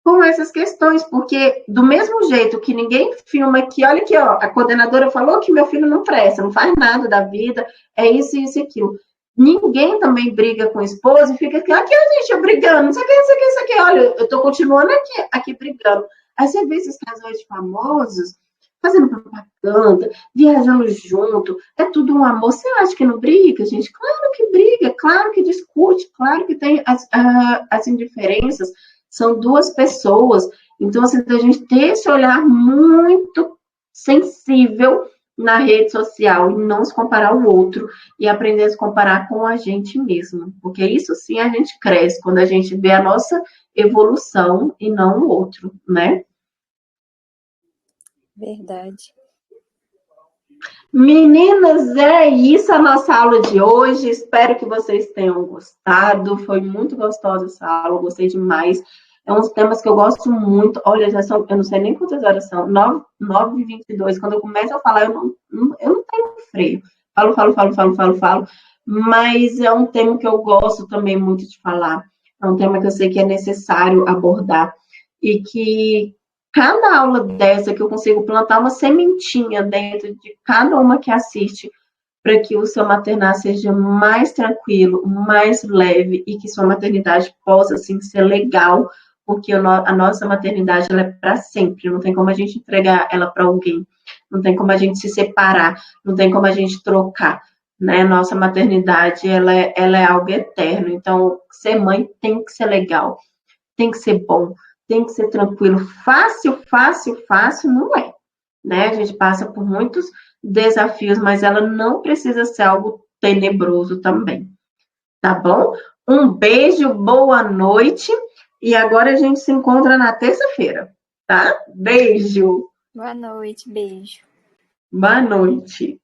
A: com essas questões, porque do mesmo jeito que ninguém filma que, olha aqui, ó, a coordenadora falou que meu filho não presta, não faz nada da vida, é isso, isso e aquilo. Ninguém também briga com o esposo e fica aqui, ó, gente, eu brigando, não sei o que, isso aqui, isso aqui, olha, eu tô continuando aqui brigando. Aí você vê esses casais famosos fazendo propaganda, viajando junto, é tudo um amor. Você acha que não briga, gente? Claro que briga, claro que discute, claro que tem as indiferenças. São duas pessoas. Então, assim, a gente ter esse olhar muito sensível na rede social e não se comparar ao outro e aprender a se comparar com a gente mesmo. Porque isso sim a gente cresce quando a gente vê a nossa evolução e não o outro, né?
D: Verdade.
A: Meninas, é isso a nossa aula de hoje. Espero que vocês tenham gostado. Foi muito gostosa essa aula, gostei demais. É uns temas que eu gosto muito. Olha, já são, eu não sei nem quantas horas são, 9h22. Quando eu começo a falar, eu não tenho freio. Falo. Mas é um tema que eu gosto também muito de falar. É um tema que eu sei que é necessário abordar. E que cada aula dessa que eu consigo plantar uma sementinha dentro de cada uma que assiste, para que o seu maternar seja mais tranquilo, mais leve e que sua maternidade possa, assim, ser legal, porque a nossa maternidade ela é para sempre, não tem como a gente entregar ela para alguém, não tem como a gente se separar, não tem como a gente trocar, né? Nossa maternidade, ela é algo eterno, então, ser mãe tem que ser legal, tem que ser bom, tem que ser tranquilo. Fácil não é, né? A gente passa por muitos desafios, mas ela não precisa ser algo tenebroso também, tá bom? Um beijo, boa noite, e agora a gente se encontra na terça-feira, tá? Beijo!
D: Boa noite, beijo.
A: Boa noite!